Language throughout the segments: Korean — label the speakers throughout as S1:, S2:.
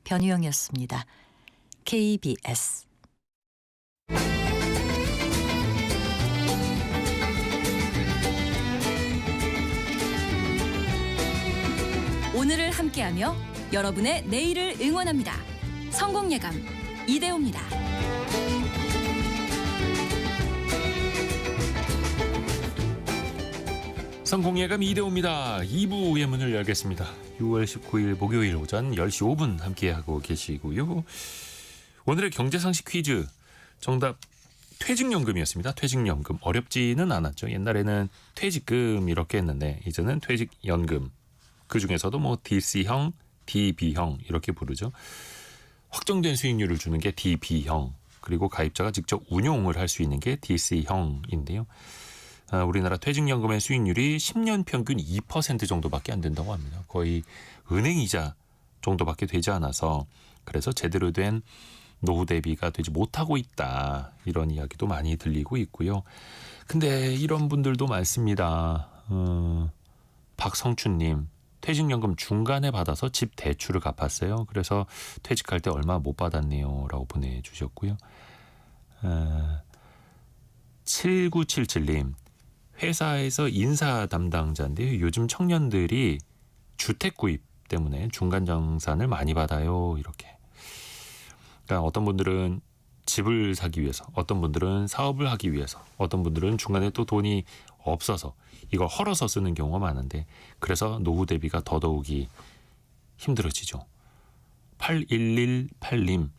S1: 변희영이었습니다. KBS
S2: 오늘을 함께하며 여러분의 내일을 응원합니다. 성공예감 이대호입니다.
S3: 성공예감 이대호입니다. 2부의 문을 열겠습니다. 6월 19일 목요일 오전 10시 5분 함께하고 계시고요. 오늘의 경제상식 퀴즈 정답 퇴직연금이었습니다. 퇴직연금 어렵지는 않았죠. 옛날에는 퇴직금 이렇게 했는데 이제는 퇴직연금. 그중에서도 뭐 DC형, DB형 이렇게 부르죠. 확정된 수익률을 주는 게 DB형, 그리고 가입자가 직접 운용을 할 수 있는 게 DC형인데요. 우리나라 퇴직연금의 수익률이 10년 평균 2% 정도밖에 안 된다고 합니다. 거의 은행이자 정도밖에 되지 않아서 그래서 제대로 된 노후 대비가 되지 못하고 있다. 이런 이야기도 많이 들리고 있고요. 근데 이런 분들도 많습니다. 박성춘님. 퇴직연금 중간에 받아서 집 대출을 갚았어요. 그래서 퇴직할 때 얼마 못 받았네요. 라고 보내주셨고요. 7977님. 회사에서 인사 담당자인데요. 요즘 청년들이 주택 구입 때문에 중간정산을 많이 받아요. 이렇게. 그러니까 어떤 분들은 집을 사기 위해서, 어떤 분들은 사업을 하기 위해서, 어떤 분들은 중간에 또 돈이 없어서 이걸 헐어서 쓰는 경우가 많은데 그래서 노후 대비가 더더욱이 힘들어지죠. 8118님.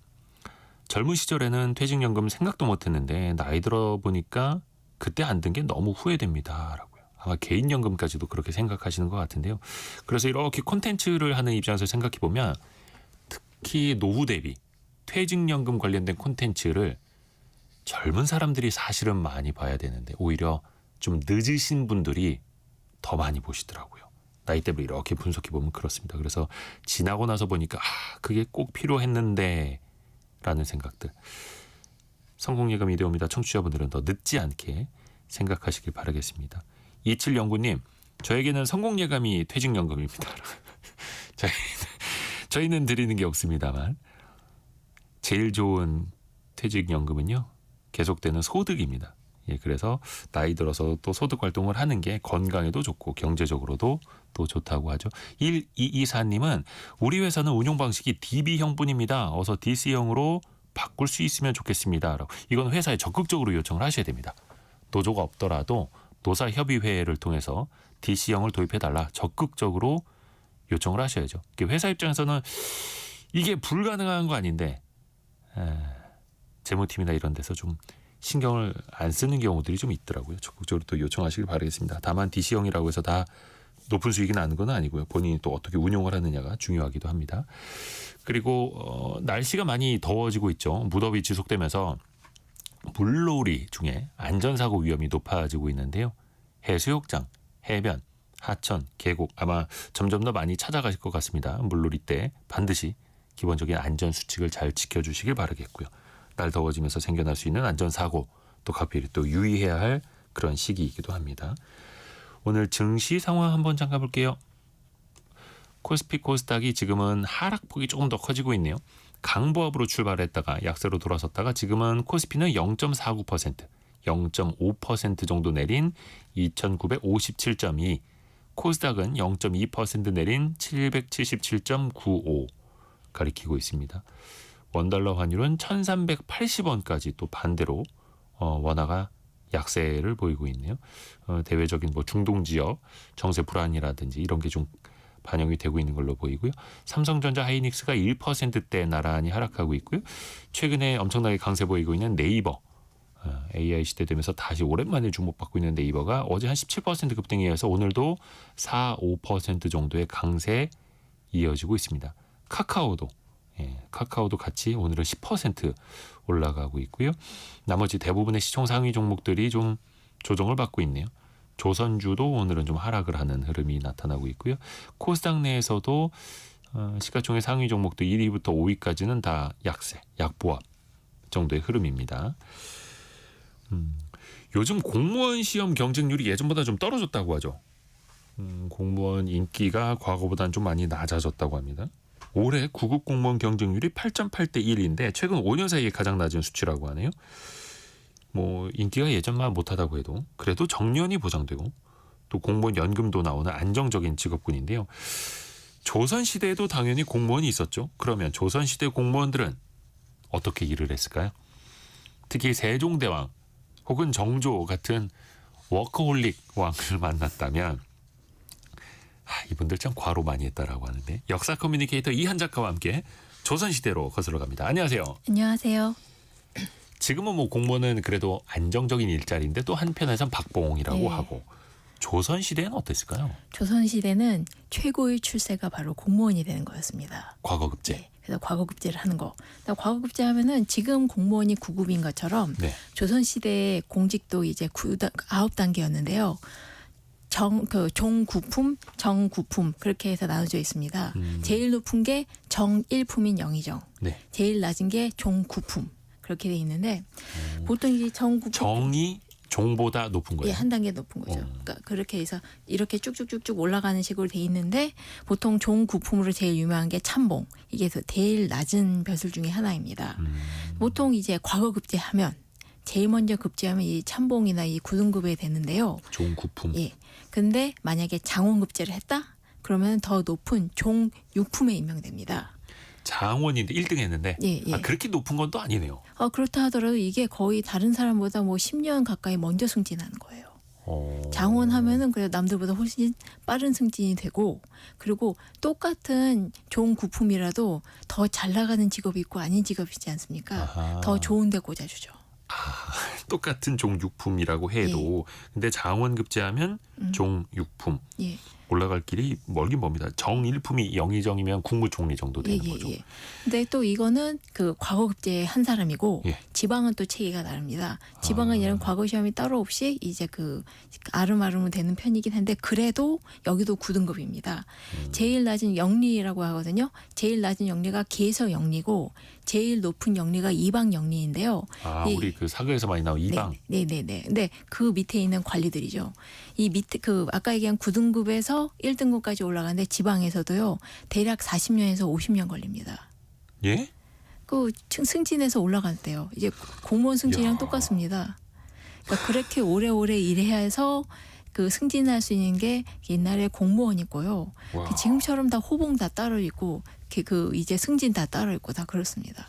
S3: 젊은 시절에는 퇴직연금 생각도 못했는데 나이 들어보니까 그때 안 든 게 너무 후회됩니다. 라고요. 아마 개인연금까지도 그렇게 생각하시는 것 같은데요. 그래서 이렇게 콘텐츠를 하는 입장에서 생각해보면 특히 노후 대비, 퇴직연금 관련된 콘텐츠를 젊은 사람들이 사실은 많이 봐야 되는데 오히려 좀 늦으신 분들이 더 많이 보시더라고요. 나이대로 이렇게 분석해보면 그렇습니다. 그래서 지나고 나서 보니까 그게 꼭 필요했는데 라는 생각들. 성공예감 이대호입니다. 청취자분들은 더 늦지 않게 생각하시길 바라겠습니다. 2709님. 저에게는 성공예감이 퇴직연금입니다. 저희는 드리는 게 없습니다만 제일 좋은 퇴직연금은요. 계속되는 소득입니다. 예, 그래서 나이 들어서 또 소득 활동을 하는 게 건강에도 좋고 경제적으로도 또 좋다고 하죠. 1224님은 우리 회사는 운용 방식이 DB형뿐입니다. 어서 DC형으로 바꿀 수 있으면 좋겠습니다. 이건 회사에 적극적으로 요청을 하셔야 됩니다. 노조가 없더라도 노사협의회를 통해서 DC형을 도입해달라 적극적으로 요청을 하셔야죠. 회사 입장에서는 이게 불가능한 거 아닌데 재무팀이나 이런 데서 좀 신경을 안 쓰는 경우들이 좀 있더라고요. 적극적으로 또 요청하시길 바라겠습니다. 다만 DC형이라고 해서 다 높은 수익이 나는 건 아니고요. 본인이 또 어떻게 운용을 하느냐가 중요하기도 합니다. 그리고 날씨가 많이 더워지고 있죠. 무더위 지속되면서 물놀이 중에 안전사고 위험이 높아지고 있는데요. 해수욕장, 해변, 하천, 계곡 아마 점점 더 많이 찾아가실 것 같습니다. 물놀이 때 반드시 기본적인 안전수칙을 잘 지켜주시길 바라겠고요. 날 더워지면서 생겨날 수 있는 안전사고 또 각별히 또 유의해야 할 그런 시기이기도 합니다. 오늘 증시 상황 한번 잠깐 볼게요. 코스피 코스닥이 지금은 하락폭이 조금 더 커지고 있네요. 강보합으로 출발했다가 약세로 돌아섰다가 지금은 코스피는 0.49%, 0.5% 정도 내린 2957.2, 코스닥은 0.2% 내린 777.95 가리키고 있습니다. 원달러 환율은 1380원까지 또 반대로 원화가 약세를 보이고 있네요. 대외적인 뭐 중동 지역 정세 불안이라든지 이런 게 좀 반영이 되고 있는 걸로 보이고요. 삼성전자 하이닉스가 1%대 나란히 하락하고 있고요. 최근에 엄청나게 강세 보이고 있는 네이버 AI 시대 되면서 다시 오랜만에 주목받고 있는 네이버가 어제 한 17% 급등이어서 오늘도 4, 5% 정도의 강세 이어지고 있습니다. 카카오도 같이 오늘은 10% 올라가고 있고요. 나머지 대부분의 시총 상위 종목들이 좀 조정을 받고 있네요. 조선주도 오늘은 좀 하락을 하는 흐름이 나타나고 있고요. 코스닥 내에서도 시가총액 상위 종목들 1위부터 5위까지는 다 약세, 약보합 정도의 흐름입니다. 요즘 공무원 시험 경쟁률이 예전보다 좀 떨어졌다고 하죠. 공무원 인기가 과거보다는 좀 많이 낮아졌다고 합니다. 올해 9급 공무원 경쟁률이 8.8대 1인데 최근 5년 사이에 가장 낮은 수치라고 하네요. 뭐 인기가 예전만 못하다고 해도 그래도 정년이 보장되고 또 공무원 연금도 나오는 안정적인 직업군인데요. 조선시대에도 당연히 공무원이 있었죠. 그러면 조선시대 공무원들은 어떻게 일을 했을까요? 특히 세종대왕 혹은 정조 같은 워커홀릭 왕을 만났다면 이분들 참 과로 많이 했다라고 하는데 역사 커뮤니케이터 이한 작가와 함께 조선시대로 거슬러 갑니다. 안녕하세요.
S4: 안녕하세요.
S3: 지금은 뭐 공무원은 그래도 안정적인 일자리인데 또 한편에선 박봉이라고
S4: 네.
S3: 하고 조선시대는 어땠을까요?
S4: 조선시대는 최고의 출세가 바로 공무원이 되는 거였습니다.
S3: 과거급제.
S4: 네, 그래서 과거급제를 하는 거. 과거급제 하면은 지금 공무원이 9급인 것처럼
S3: 네.
S4: 조선시대 공직도 이제 9단계였는데요. 종구품, 정구품 그렇게 해서 나눠져 있습니다. 제일 높은 게 정일품인 영의정,
S3: 네.
S4: 제일 낮은 게 종구품 그렇게 돼 있는데 보통 이제 정구품
S3: 정이 종보다 높은 거예요.
S4: 예, 한 단계 높은 거죠. 그러니까 그렇게 해서 이렇게 쭉쭉쭉쭉 올라가는 식으로 돼 있는데 보통 종구품으로 제일 유명한 게 참봉. 이게 제일 낮은 벼슬 중에 하나입니다. 보통 이제 과거급제하면 제일 먼저 급제하면 이 참봉이나 이 9등급에 되는데요.
S3: 종구품.
S4: 예. 근데 만약에 장원급제를 했다? 그러면 더 높은 종육품에 임명됩니다.
S3: 장원인데 1등 했는데
S4: 예, 예.
S3: 그렇게 높은 건 또 아니네요.
S4: 그렇다 하더라도 이게 거의 다른 사람보다 뭐 10년 가까이 먼저 승진하는 거예요. 장원하면은 그래도 남들보다 훨씬 빠른 승진이 되고 그리고 똑같은 좋은 구품이라도 더 잘 나가는 직업이 있고 아닌 직업이 있지 않습니까?
S3: 아하.
S4: 더 좋은 데 꽂아주죠.
S3: 똑같은 종육품이라고 해도 근데 장원급제하면 종육품
S4: 예.
S3: 올라갈 길이 멀긴 멉니다. 정일품이 영의정이면 국무총리 정도 되는 거죠.
S4: 예. 근데 또 이거는 그 과거급제 한 사람이고
S3: 예.
S4: 지방은 또 체계가 다릅니다. 지방은 이런 과거 시험이 따로 없이 이제 그 아름아름은 되는 편이긴 한데 그래도 여기도 9등급입니다. 제일 낮은 영리라고 하거든요. 제일 낮은 영리가 계서 영리고 제일 높은 영리가 이방 영리인데요. 예.
S3: 우리 그 사극에서 많이 나온 이방.
S4: 네네네. 근데 그 밑에 있는 관리들이죠. 이 밑에 그 아까 얘기한 9등급에서 1등급까지 올라가는데 지방에서도요. 대략 40년에서 50년 걸립니다.
S3: 예?
S4: 그 승진해서 올라간대요. 이제 공무원 승진이랑
S3: 야.
S4: 똑같습니다. 그러니까 그렇게 오래오래 일해야 해서 그 승진할 수 있는 게 옛날에 공무원이고요.
S3: 와.
S4: 그 지금처럼 다 호봉 다 따로 있고 그 이제 승진 다 따로 있고 다 그렇습니다.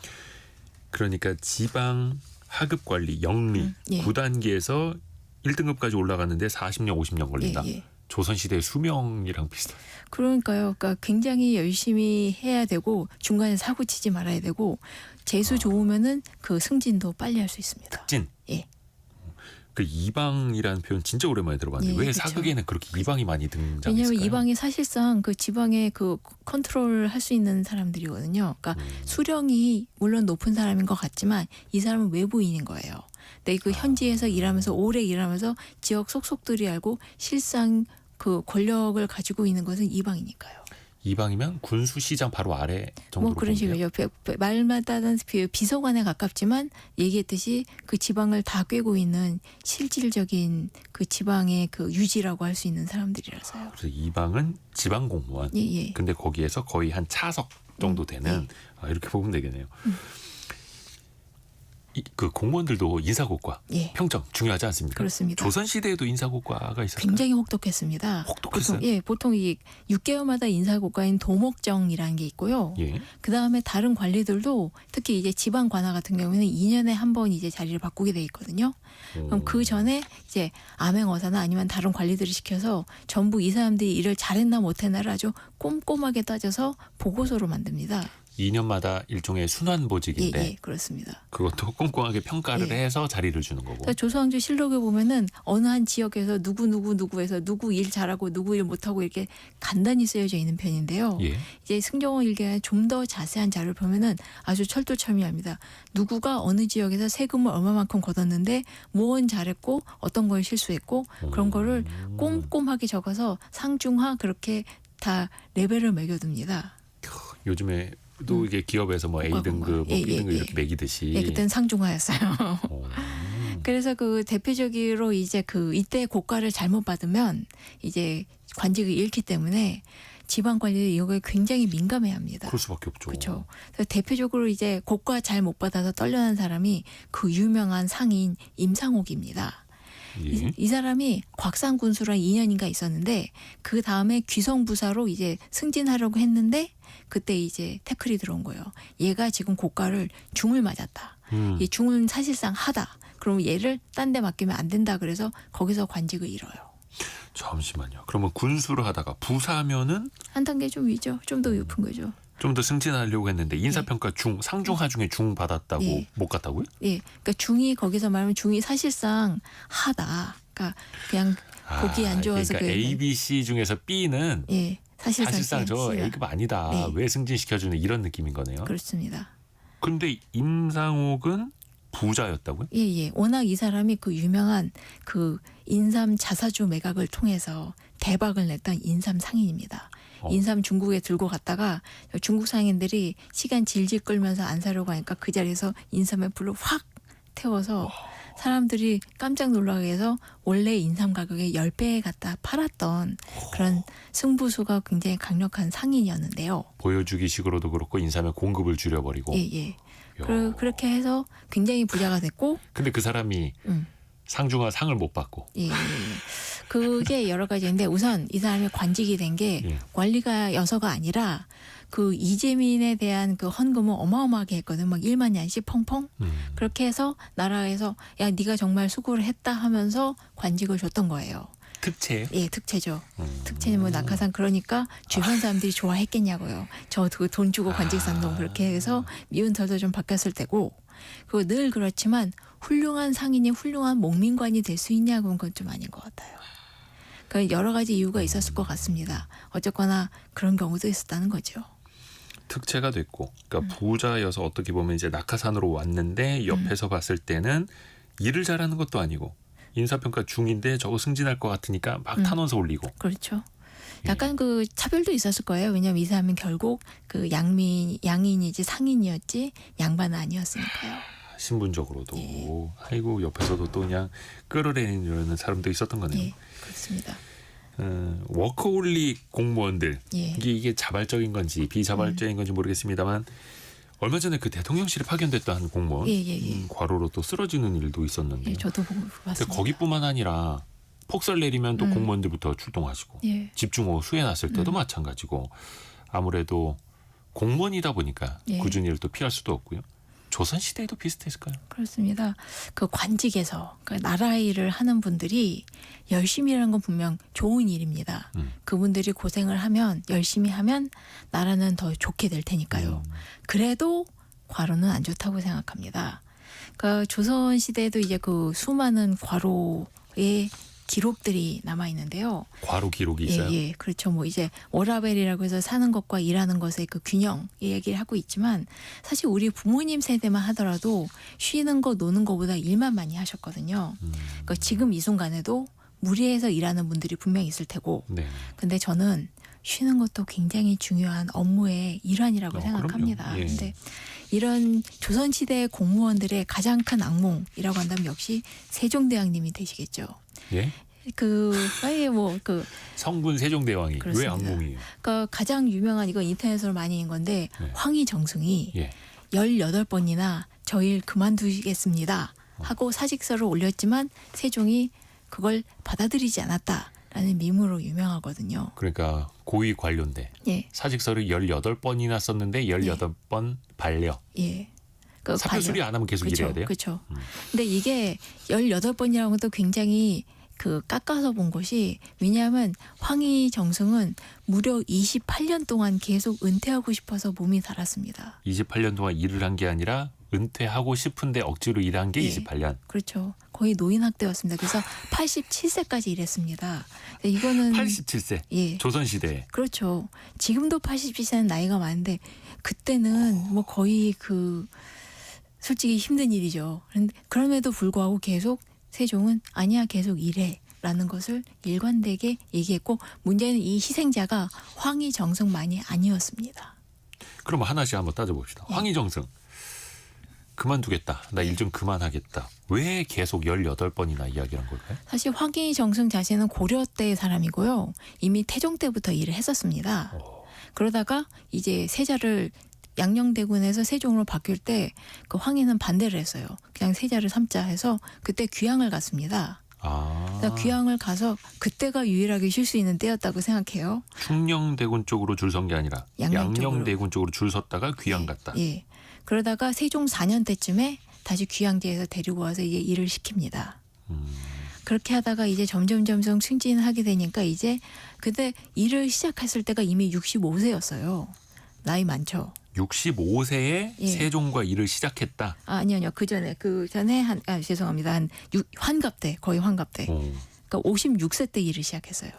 S3: 그러니까 지방 하급 관리 영리
S4: 예.
S3: 9단계에서 1등급까지 올라갔는데 40년 50년 걸린다.
S4: 예.
S3: 조선시대 수명이랑 비슷해요.
S4: 그러니까요. 그러니까 굉장히 열심히 해야 되고 중간에 사고 치지 말아야 되고 재수 좋으면은 그 승진도 빨리 할 수 있습니다.
S3: 찐.
S4: 예.
S3: 그 이방이라는 표현 진짜 오랜만에 들어봤는데
S4: 예,
S3: 왜
S4: 그쵸.
S3: 사극에는 그렇게 이방이 많이 등장했을까요?
S4: 왜냐하면 이방이 사실상 그 지방에 그 컨트롤 할 수 있는 사람들이거든요. 그러니까 수령이 물론 높은 사람인 것 같지만 이 사람은 외부인인 거예요. 근데 그 현지에서 일하면서 오래 일하면서 지역 속속들이 알고 실상 그 권력을 가지고 있는 것은 이방이니까요.
S3: 이방이면 군수시장 바로 아래 정도로
S4: 뭐 그런
S3: 보면 돼요?
S4: 식으로 말마다 비서관에 가깝지만 얘기했듯이 그 지방을 다 꿰고 있는 실질적인 그 지방의 그 유지라고 할 수 있는 사람들이라서요.
S3: 그래서 이방은 지방 공무원.
S4: 예.
S3: 근데 거기에서 거의 한 차석 정도 되는 이렇게 보면 되겠네요. 그 공무원들도 인사고과
S4: 예.
S3: 평점 중요하지 않습니까?
S4: 그렇습니다.
S3: 조선 시대에도 인사고과가 있었어요.
S4: 굉장히 혹독했습니다.
S3: 혹독했어요?
S4: 보통 이 6개월마다 인사고과인 도목정이라는 게 있고요.
S3: 예.
S4: 그 다음에 다른 관리들도 특히 이제 지방 관할 같은 경우에는 2년에 한 번 이제 자리를 바꾸게 돼 있거든요. 그럼 그 전에 이제 암행어사나 아니면 다른 관리들을 시켜서 전부 이 사람들이 일을 잘했나 못했나를 아주 꼼꼼하게 따져서 보고서로 만듭니다.
S3: 2년마다 일종의 순환보직인데
S4: 예, 그렇습니다.
S3: 그것도 꼼꼼하게 평가를
S4: 예.
S3: 해서 자리를 주는 거고.
S4: 그러니까 조선왕조 실록에 보면은 어느 한 지역에서 누구에서 누구 일 잘하고 누구 일 못하고 이렇게 간단히 쓰여져 있는 편인데요.
S3: 예.
S4: 이제 승정원 일기에 좀 더 자세한 자료를 보면은 아주 철두철미합니다. 누구가 어느 지역에서 세금을 얼마만큼 걷었는데 무언 잘했고 어떤 걸 실수했고 그런 거를 꼼꼼하게 적어서 상중하 그렇게 다 레벨을 매겨둡니다.
S3: 요즘에도 이게 기업에서 뭐 A등급, 뭐
S4: 예,
S3: B등급
S4: 예,
S3: 이렇게 매기듯이.
S4: 예, 그때는 상중하였어요.
S3: 오.
S4: 그래서 그 대표적으로 이제 그 이때 고과를 잘못 받으면 이제 관직을 잃기 때문에 지방 관리를 이거에 굉장히 민감해합니다.
S3: 그럴 수밖에 없죠.
S4: 그렇죠. 그래서 대표적으로 이제 고과 잘 못 받아서 떨려난 사람이 그 유명한 상인 임상옥입니다.
S3: 예.
S4: 이 사람이 곽상 군수랑 2년인가 있었는데 그 다음에 귀성부사로 이제 승진하려고 했는데 그때 이제 태클이 들어온 거예요. 얘가 지금 고과를 중을 맞았다. 이 중은 사실상 하다. 그럼 얘를 딴 데 맡기면 안 된다. 그래서 거기서 관직을 잃어요.
S3: 잠시만요. 그러면 군수를 하다가 부사면은
S4: 한 단계 좀 위죠. 좀 더 높은 거죠.
S3: 좀 더 승진하려고 했는데 인사평가 중 상중하 중에 중 받았다고
S4: 예.
S3: 못 갔다고요?
S4: 예, 그러니까 중이 거기서 말하면 중이 사실상 하다. 그러니까 그냥 보기 안 좋아서
S3: 그러니까 A, B, C 중에서 B는
S4: 예, 사실상
S3: 저
S4: C야.
S3: A급 아니다.
S4: 네.
S3: 왜 승진시켜주는 이런 느낌인 거네요.
S4: 그렇습니다.
S3: 근데 임상옥은 부자였다고요?
S4: 예, 예. 워낙 이 사람이 그 유명한 그 인삼 자사주 매각을 통해서 대박을 냈던 인삼 상인입니다. 인삼 중국에 들고 갔다가 중국 상인들이 시간 질질 끌면서 안 사려고 하니까 그 자리에서 인삼의 불을 확 태워서 사람들이 깜짝 놀라게 해서 원래 인삼 가격의 10배에 갖다 팔았던 그런 승부수가 굉장히 강력한 상인이었는데요.
S3: 보여주기 식으로도 그렇고 인삼의 공급을 줄여버리고.
S4: 예, 예.
S3: 야.
S4: 그렇게 해서 굉장히 부자가 됐고
S3: 근데 그 사람이 상중하 상을 못 받고.
S4: 예, 예, 예. 그게 여러 가지인데 우선 이 사람이 관직이 된 게
S3: 예.
S4: 관리가 여서가 아니라 그 이재민에 대한 그 헌금을 어마어마하게 했거든. 막 1만 년씩 펑펑. 그렇게 해서 나라에서 야 네가 정말 수고를 했다 하면서 관직을 줬던 거예요.
S3: 특채예요?
S4: 예, 특채죠. 특채는 뭐 낙하산 그러니까 주변 사람들이 좋아했겠냐고요. 저 돈 주고 관직 산동 그렇게 해서 미운 털도 좀 바뀌었을 때고 그리고 늘 그렇지만 훌륭한 상인이 훌륭한 목민관이 될 수 있냐고는 그건 좀 아닌 것 같아요. 그러니까 여러 가지 이유가 있었을 것 같습니다. 어쨌거나 그런 경우도 있었다는 거죠.
S3: 특채가 됐고, 그러니까 부자여서 어떻게 보면 이제 낙하산으로 왔는데 옆에서 봤을 때는 일을 잘하는 것도 아니고 인사평가 중인데 저거 승진할 것 같으니까 막 탄원서 올리고.
S4: 그렇죠. 약간 그 차별도 있었을 거예요. 왜냐하면 이 사람은 결국 그 양인이지 상인이었지 양반은 아니었으니까요.
S3: 신분적으로도
S4: 예.
S3: 아이고 옆에서도 또 그냥 끌어내리는 사람도 있었던 거네요.
S4: 예, 그렇습니다.
S3: 워커홀릭 공무원들
S4: 예.
S3: 이게 자발적인 건지 비자발적인 건지 모르겠습니다만 얼마 전에 그 대통령실에 파견됐던 한 공무원
S4: 예, 예, 예.
S3: 과로로 또 쓰러지는 일도 있었는데
S4: 예, 저도 보고
S3: 근데
S4: 봤습니다.
S3: 거기뿐만 아니라 폭설 내리면 또 공무원들부터 출동하시고
S4: 예.
S3: 집중호우 수해 났을 때도 마찬가지고 아무래도 공무원이다 보니까
S4: 예.
S3: 굳은 일을 또 피할 수도 없고요. 조선시대에도 비슷했을까요?
S4: 그렇습니다. 그 관직에서 그 나라 일을 하는 분들이 열심히 일하는 건 분명 좋은 일입니다. 그분들이 고생을 하면 열심히 하면 나라는 더 좋게 될 테니까요. 그래도 과로는 안 좋다고 생각합니다. 그러니까 조선 시대에도 이제 그 수많은 과로의 기록들이 남아 있는데요.
S3: 과로 기록이 있어요?
S4: 예, 예, 그렇죠. 뭐 이제 워라벨이라고 해서 사는 것과 일하는 것의 그 균형 얘기를 하고 있지만 사실 우리 부모님 세대만 하더라도 쉬는 거 노는 거보다 일만 많이 하셨거든요. 그러니까 지금 이 순간에도 무리해서 일하는 분들이 분명히 있을 테고,
S3: 네.
S4: 근데 저는 쉬는 것도 굉장히 중요한 업무의 일환이라고 생각합니다.
S3: 그럼요. 예.
S4: 근데 이런 조선시대 공무원들의 가장 큰 악몽이라고 한다면 역시 세종대왕님이 되시겠죠.
S3: 예?
S4: 아예
S3: 성군 세종대왕이 왜
S4: 그렇습니다.
S3: 악몽이에요?
S4: 그러니까 가장 유명한 이거 인터넷으로 많이 인 건데
S3: 네.
S4: 황희정승이
S3: 예.
S4: 18번이나 저 일 그만두시겠습니다 하고 사직서를 올렸지만 세종이 그걸 받아들이지 않았다라는 밈으로 유명하거든요.
S3: 그러니까 고위 관료인데
S4: 예,
S3: 사직서를 18번이나 썼는데 18번 반려.
S4: 예. 그
S3: 사표 수리 안 하면 계속 일해야 돼요?
S4: 그렇죠. 근데 이게 18번이라는 것도 굉장히 그 깎아서 본 것이 왜냐하면 황희정승은 무려 28년 동안 계속 은퇴하고 싶어서 몸이 달았습니다.
S3: 28년 동안 일을 한 게 아니라 은퇴하고 싶은데 억지로 일한 게
S4: 예.
S3: 28년.
S4: 그렇죠. 거의 노인 학대였습니다. 그래서 87세까지 일했습니다. 이거는
S3: 87세.
S4: 예.
S3: 조선시대에.
S4: 그렇죠. 지금도 87세는 나이가 많은데 그때는 뭐 거의 솔직히 힘든 일이죠. 그럼에도 불구하고 계속 세종은 아니야 계속 일해라는 것을 일관되게 얘기했고 문제는 이 희생자가 황희정승만이 아니었습니다.
S3: 그럼 하나씩 한번 따져봅시다.
S4: 예.
S3: 황희정승. 그만두겠다. 나 일 좀 그만하겠다. 왜 계속 18번이나 이야기를 한 걸까요?
S4: 사실 황희정승 자신은 고려 때 사람이고요. 이미 태종 때부터 일을 했었습니다. 그러다가 이제 세자를 양녕대군에서 세종으로 바뀔 때 그 황희는 반대를 했어요. 그냥 세자를 삼자 해서 그때 귀향을 갔습니다. 그러니까 귀향을 가서 그때가 유일하게 쉴 수 있는 때였다고 생각해요.
S3: 충녕대군 쪽으로 줄 선 게 아니라
S4: 양녕 쪽으로.
S3: 양녕대군 쪽으로 줄 섰다가 귀향 갔다.
S4: 예. 그러다가 세종 4년 때쯤에 다시 귀향지에서 데리고 와서 이제 일을 시킵니다. 그렇게 하다가 이제 점점 승진하게 되니까 이제 그때 일을 시작했을 때가 이미 65세였어요. 나이 많죠.
S3: 65세에
S4: 예.
S3: 세종과 일을 시작했다.
S4: 아니요. 그 전에 죄송합니다. 환갑 때, 거의 환갑 때. 그러니까 56세 때 일을 시작했어요.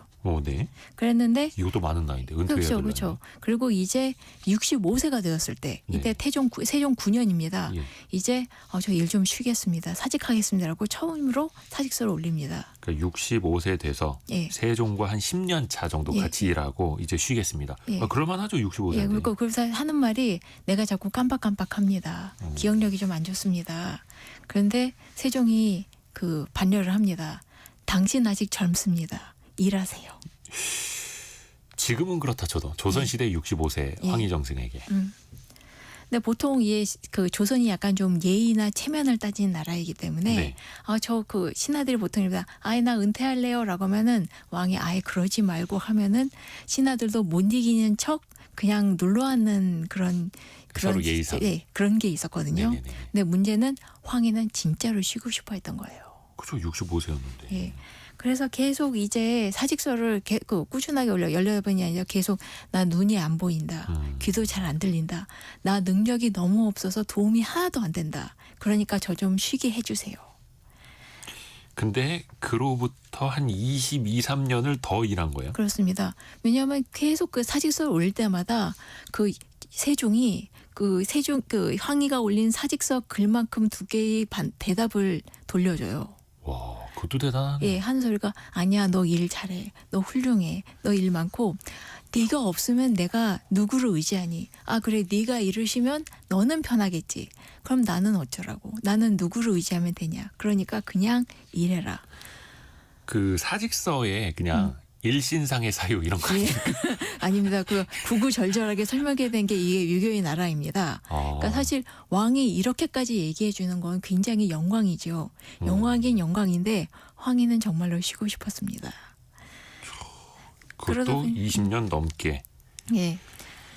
S3: 네.
S4: 그랬는데
S3: 이것도 많은 나이인데 은퇴해야
S4: 그렇죠. 그리고 이제 65세가 되었을 때 이때
S3: 네.
S4: 세종 9년입니다.
S3: 예.
S4: 이제 저 일 좀 쉬겠습니다. 사직하겠습니다라고 처음으로 사직서를 올립니다.
S3: 그러니까 65세 돼서
S4: 예.
S3: 세종과 한 10년 차 정도
S4: 예.
S3: 같이 일하고 이제 쉬겠습니다.
S4: 예.
S3: 그럴만하죠 65세.
S4: 예, 그리고 그래서 하는 말이 내가 자꾸 깜빡깜빡합니다. 기억력이 좀 안 좋습니다. 그런데 세종이 그 반려를 합니다. 당신 아직 젊습니다. 일하세요.
S3: 지금은 그렇다 쳐도 조선시대 65세
S4: 예.
S3: 황희정승에게
S4: 근데 보통 그 조선이 약간 좀 예의나 체면을 따지는 나라이기 때문에
S3: 네.
S4: 저 그 신하들이 보통 이러다 아예 나 은퇴할래요라고 하면은 왕이 아예 그러지 말고 하면은 신하들도 못 이기는 척 그냥 눌러 앉는 그런
S3: 서로 예의상.
S4: 예, 그런 게 있었거든요.
S3: 네네네.
S4: 근데 문제는 황희는 진짜로 쉬고 싶어 했던 거예요.
S3: 그죠 65세였는데.
S4: 예. 그래서 계속 이제 사직서를 꾸준하게 올려 18번이 아니라 계속 나 눈이 안 보인다. 귀도 잘 안 들린다. 나 능력이 너무 없어서 도움이 하나도 안 된다. 그러니까 저 좀 쉬게 해주세요.
S3: 근데 그로부터 한 22, 3년을 더 일한 거예요.
S4: 그렇습니다. 왜냐하면 계속 그 사직서를 올릴 때마다 그 세종이 그 황희가 올린 사직서 글만큼 두 개의 대답을 돌려줘요.
S3: 와, 그것도 대단하네.
S4: 예, 한 소리가 아니야, 너 일 잘해, 너 훌륭해, 너 일 많고 네가 없으면 내가 누구를 의지하니? 아 그래, 네가 일을 쉬면 너는 편하겠지. 그럼 나는 어쩌라고? 나는 누구를 의지하면 되냐? 그러니까 그냥 일해라.
S3: 그 사직서에 그냥 일신상의 사유 이런 거
S4: 예.
S3: 아니에요?
S4: 아닙니다. 그 구구절절하게 설명해 된 게 이게 유교의 나라입니다. 그러니까 사실 왕이 이렇게까지 얘기해 주는 건 굉장히 영광이죠. 영광이긴 영광인데 황희는 정말로 쉬고 싶었습니다. 그러다
S3: 그것도
S4: 보니-
S3: 20년 넘게.
S4: 예.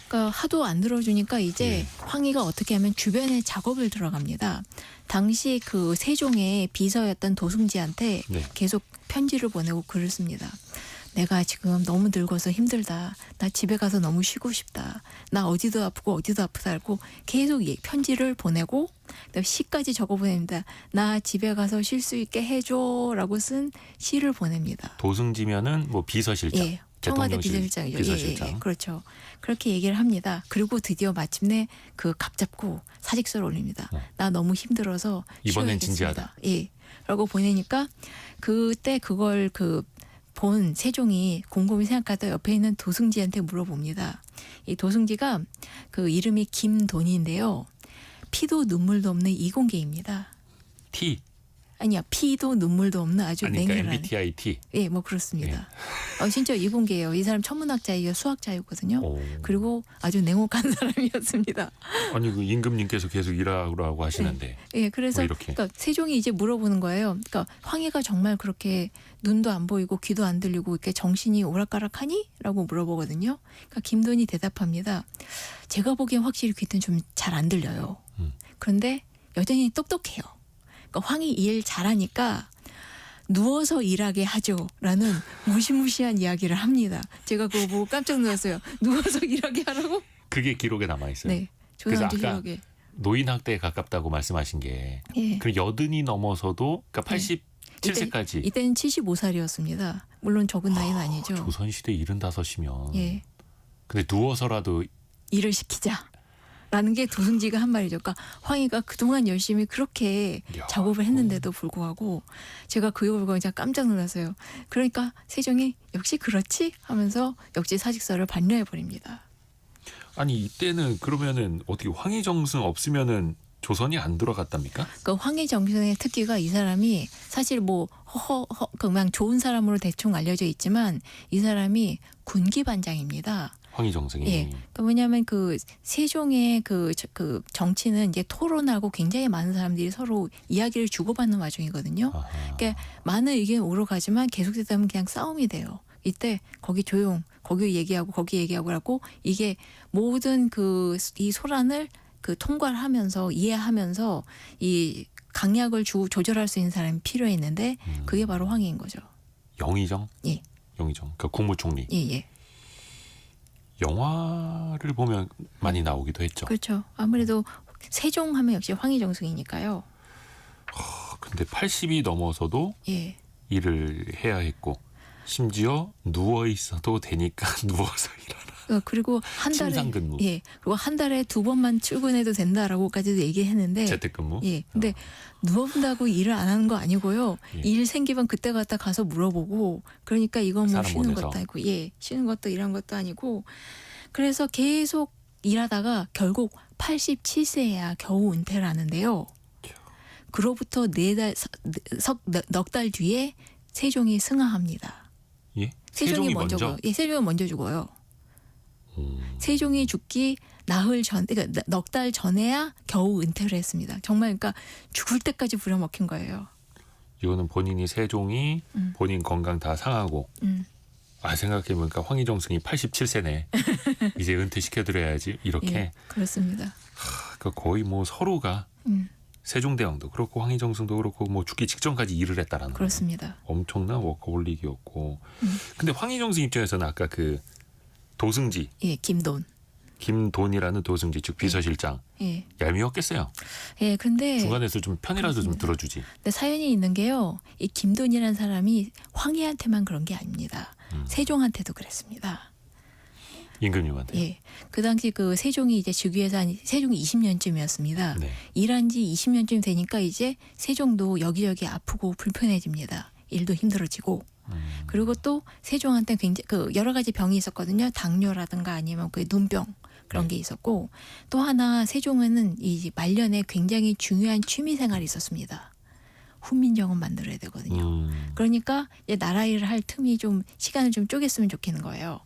S4: 그러니까 하도 안 들어주니까 이제
S3: 예.
S4: 황희가 어떻게 하면 주변에 작업을 들어갑니다. 당시 그 세종의 비서였던 도승지한테
S3: 네.
S4: 계속 편지를 보내고 글을 씁니다. 내가 지금 너무 늙어서 힘들다. 나 집에 가서 너무 쉬고 싶다. 나 어디도 아프고 어디도 아프다 하고 계속 편지를 보내고 그다음에 시까지 적어 보냅니다. 나 집에 가서 쉴 수 있게 해줘라고 쓴 시를 보냅니다.
S3: 도승지면은 뭐 비서실장.
S4: 예, 청와대
S3: 대통령실
S4: 비서실장이죠.
S3: 비서실장.
S4: 예, 그렇죠. 그렇게 얘기를 합니다. 그리고 드디어 마침내 그 갑잡고 사직서를 올립니다. 나 너무 힘들어서
S3: 이번엔
S4: 쉬어야겠습니다.
S3: 진지하다.
S4: 예, 라고 보내니까 그때 그걸 본 세종이 곰곰이 생각하다 옆에 있는 도승지한테 물어봅니다. 이 도승지가 그 이름이 김돈인데요. 피도 눈물도 없는 이공계입니다.
S3: T.
S4: 아니야, 피도 눈물도 없는 아주
S3: 아니 그러니까
S4: 냉혈한.
S3: MBTI T.
S4: 예, 뭐 그렇습니다. 진짜 이공계예요. 이 사람 천문학자이고 수학자였거든요.
S3: 오.
S4: 그리고 아주 냉혹한 사람이었습니다.
S3: 아니 그 임금님께서 계속 일하라고 하시는데
S4: 예, 그래서
S3: 뭐 이렇게.
S4: 그러니까 세종이 이제 물어보는 거예요. 그러니까 황희가 정말 그렇게 눈도 안 보이고 귀도 안 들리고 이렇게 정신이 오락가락하니? 라고 물어보거든요. 그러니까 김돈이 대답합니다. 제가 보기엔 확실히 귀는 좀 잘 안 들려요. 그런데 여전히 똑똑해요. 그러니까 황희 일 잘하니까 누워서 일하게 하죠라는 무시무시한 이야기를 합니다. 제가 그거 보고 깜짝 놀랐어요. 누워서 일하게 하라고?
S3: 그게 기록에 남아 있어요.
S4: 네,
S3: 그래서
S4: 조선조
S3: 아까
S4: 기록에.
S3: 노인 학대에 가깝다고 말씀하신 게
S4: 예.
S3: 그 80이 넘어서도 그러니까
S4: 네.
S3: 87세까지
S4: 이때는 75살이었습니다. 물론 적은 나이는 아니죠.
S3: 조선시대 75이면
S4: 예,
S3: 근데 누워서라도
S4: 일을 시키자. 라는 게 도승지가 한 말이죠. 그러니까 황희가 그동안 열심히 그렇게
S3: 이야.
S4: 작업을 했는데도 불구하고 제가 그거 보고 진짜 깜짝 놀랐어요. 그러니까 세종이 역시 그렇지 하면서 역시 사직서를 반려해 버립니다.
S3: 아니 이때는 그러면은 어떻게 황희정승 없으면은 조선이 안 들어갔답니까?
S4: 그 황희정승의 특기가 이 사람이 사실 뭐 그냥 좋은 사람으로 대충 알려져 있지만 이 사람이 군기 반장입니다.
S3: 황희정승이.
S4: 예. 그 왜냐하면 그 세종의 그 정치는 이제 토론하고 굉장히 많은 사람들이 서로 이야기를 주고받는 와중이거든요.
S3: 아하.
S4: 그러니까 많은 의견이 오러가지만 계속되다 보면 그냥 싸움이 돼요. 이때 거기 조용, 거기 얘기하고 거기 얘기하고 하고 이게 모든 이 소란을 통과를 하면서 이해하면서 이 강약을 조절할 수 있는 사람이 필요했는데 그게 바로 황희인 거죠.
S3: 영의정?
S4: 예.
S3: 영의정. 그러니까 국무총리.
S4: 예, 예.
S3: 영화를 보면 많이 나오기도 했죠.
S4: 그렇죠. 아무래도 세종하면 역시 황희정승이니까요.
S3: 근데 80이 넘어서도
S4: 예.
S3: 일을 해야 했고 심지어 누워 있어도 되니까 누워서 일하라.
S4: 그리고 한 달에
S3: 침상근무.
S4: 예. 그리고 한 달에 2번만 출근해도 된다라고까지도 얘기했는데
S3: 재택근무.
S4: 예. 근데 누워본다고 일을 안 하는 거 아니고요.
S3: 예.
S4: 일 생기면 그때 갔다 가서 물어보고 그러니까 이건 뭐
S3: 사람
S4: 쉬는
S3: 보내서.
S4: 것도 아니고 예. 쉬는 것도 이런 것도 아니고 그래서 계속 일하다가 결국 87세야 겨우 은퇴를 하는데요. 그로부터 넉 달 뒤에 세종이 승하합니다.
S3: 예?
S4: 세종이 먼저 예, 세종이 먼저 죽어요. 세종이 죽기 나흘 전, 그러니까 넉 달 전에야 겨우 은퇴를 했습니다. 정말 그러니까 죽을 때까지 부려먹힌 거예요.
S3: 이거는 본인이 세종이 본인 건강 다 상하고 생각해보니까 황희정승이 87세네. 이제 은퇴시켜드려야지 이렇게.
S4: 예, 그렇습니다.
S3: 그러니까 거의 뭐 서로가 세종대왕도 그렇고 황희정승도 그렇고 뭐 죽기 직전까지 일을 했다라는 거예요.
S4: 그렇습니다.
S3: 엄청난 워커홀릭이었고. 근데 황희정승 입장에서는 아까 그 도승지
S4: 예,
S3: 김돈이라는 도승지 즉 비서실장
S4: 예.
S3: 얄미웠겠어요.
S4: 예, 근데
S3: 중간에서 좀 편이라도 좀
S4: 그렇습니다.
S3: 들어주지.
S4: 근데 사연이 있는 게요. 이 김돈이라는 사람이 황희한테만 그런 게 아닙니다. 세종한테도 그랬습니다.
S3: 임금님한테.
S4: 예. 그 당시 그 세종이 이제 즉위해서 세종이 20년쯤이었습니다.
S3: 네.
S4: 일한 지 20년쯤 되니까 이제 세종도 여기저기 아프고 불편해집니다. 일도 힘들어지고. 그리고 또 세종한테 굉장히 여러 가지 병이 있었거든요. 당뇨라든가 아니면 눈병 그런 게 있었고 또 하나 세종은 이 말년에 굉장히 중요한 취미 생활이 있었습니다. 훈민정음 만들어야 되거든요. 그러니까 이제 나라 일을 할 틈이 좀 시간을 좀 쪼갰으면 좋겠는 거예요.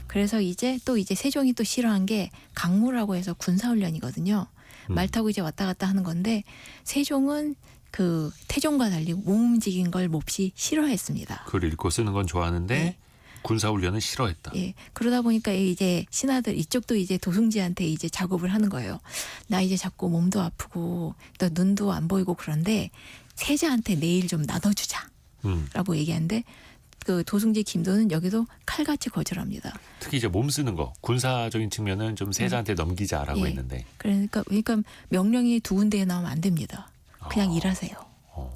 S4: 그래서 이제 세종이 또 싫어한 게 강무라고 해서 군사훈련이거든요. 말 타고 이제 왔다 갔다 하는 건데 세종은 그 태종과 달리 몸 움직인 걸 몹시 싫어했습니다.
S3: 글 읽고 쓰는 건 좋아하는데
S4: 네.
S3: 군사훈련은 싫어했다.
S4: 예. 그러다 보니까 이제 신하들 이쪽도 이제 도승지한테 이제 작업을 하는 거예요. 나 이제 자꾸 몸도 아프고 또 눈도 안 보이고 그런데 세자한테 내일 좀 나눠주자. 라고 얘기하는데 그 도승지 김도는 여기도 칼같이 거절합니다.
S3: 특히 이제 몸 쓰는 거 군사적인 측면은 좀 세자한테 넘기자라고
S4: 예.
S3: 했는데
S4: 그러니까 명령이 두 군데에 나오면 안 됩니다. 그냥 일하세요.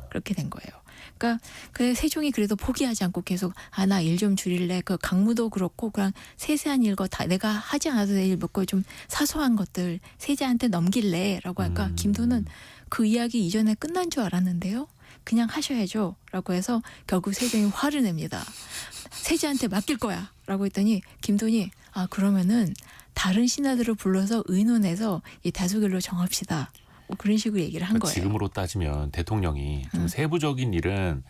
S4: 그렇게 된 거예요. 그러니까 그 세종이 그래도 포기하지 않고 계속 나 일 좀 줄일래. 그 강무도 그렇고 그냥 세세한 일 거 다 내가 하지 않아도 될 일 몇 거 좀 사소한 것들 세자한테 넘길래라고 할까. 김도는 그 이야기 이전에 끝난 줄 알았는데요. 그냥 하셔야죠. 라고 해서 결국 세종이 화를 냅니다. 세자한테 맡길 거야. 라고 했더니 김돈이 그러면은 다른 신하들을 불러서 의논해서 이 다수결로 정합시다. 뭐 그런 식으로 얘기를 한 거예요.
S3: 지금으로 따지면 대통령이 좀 세부적인 일은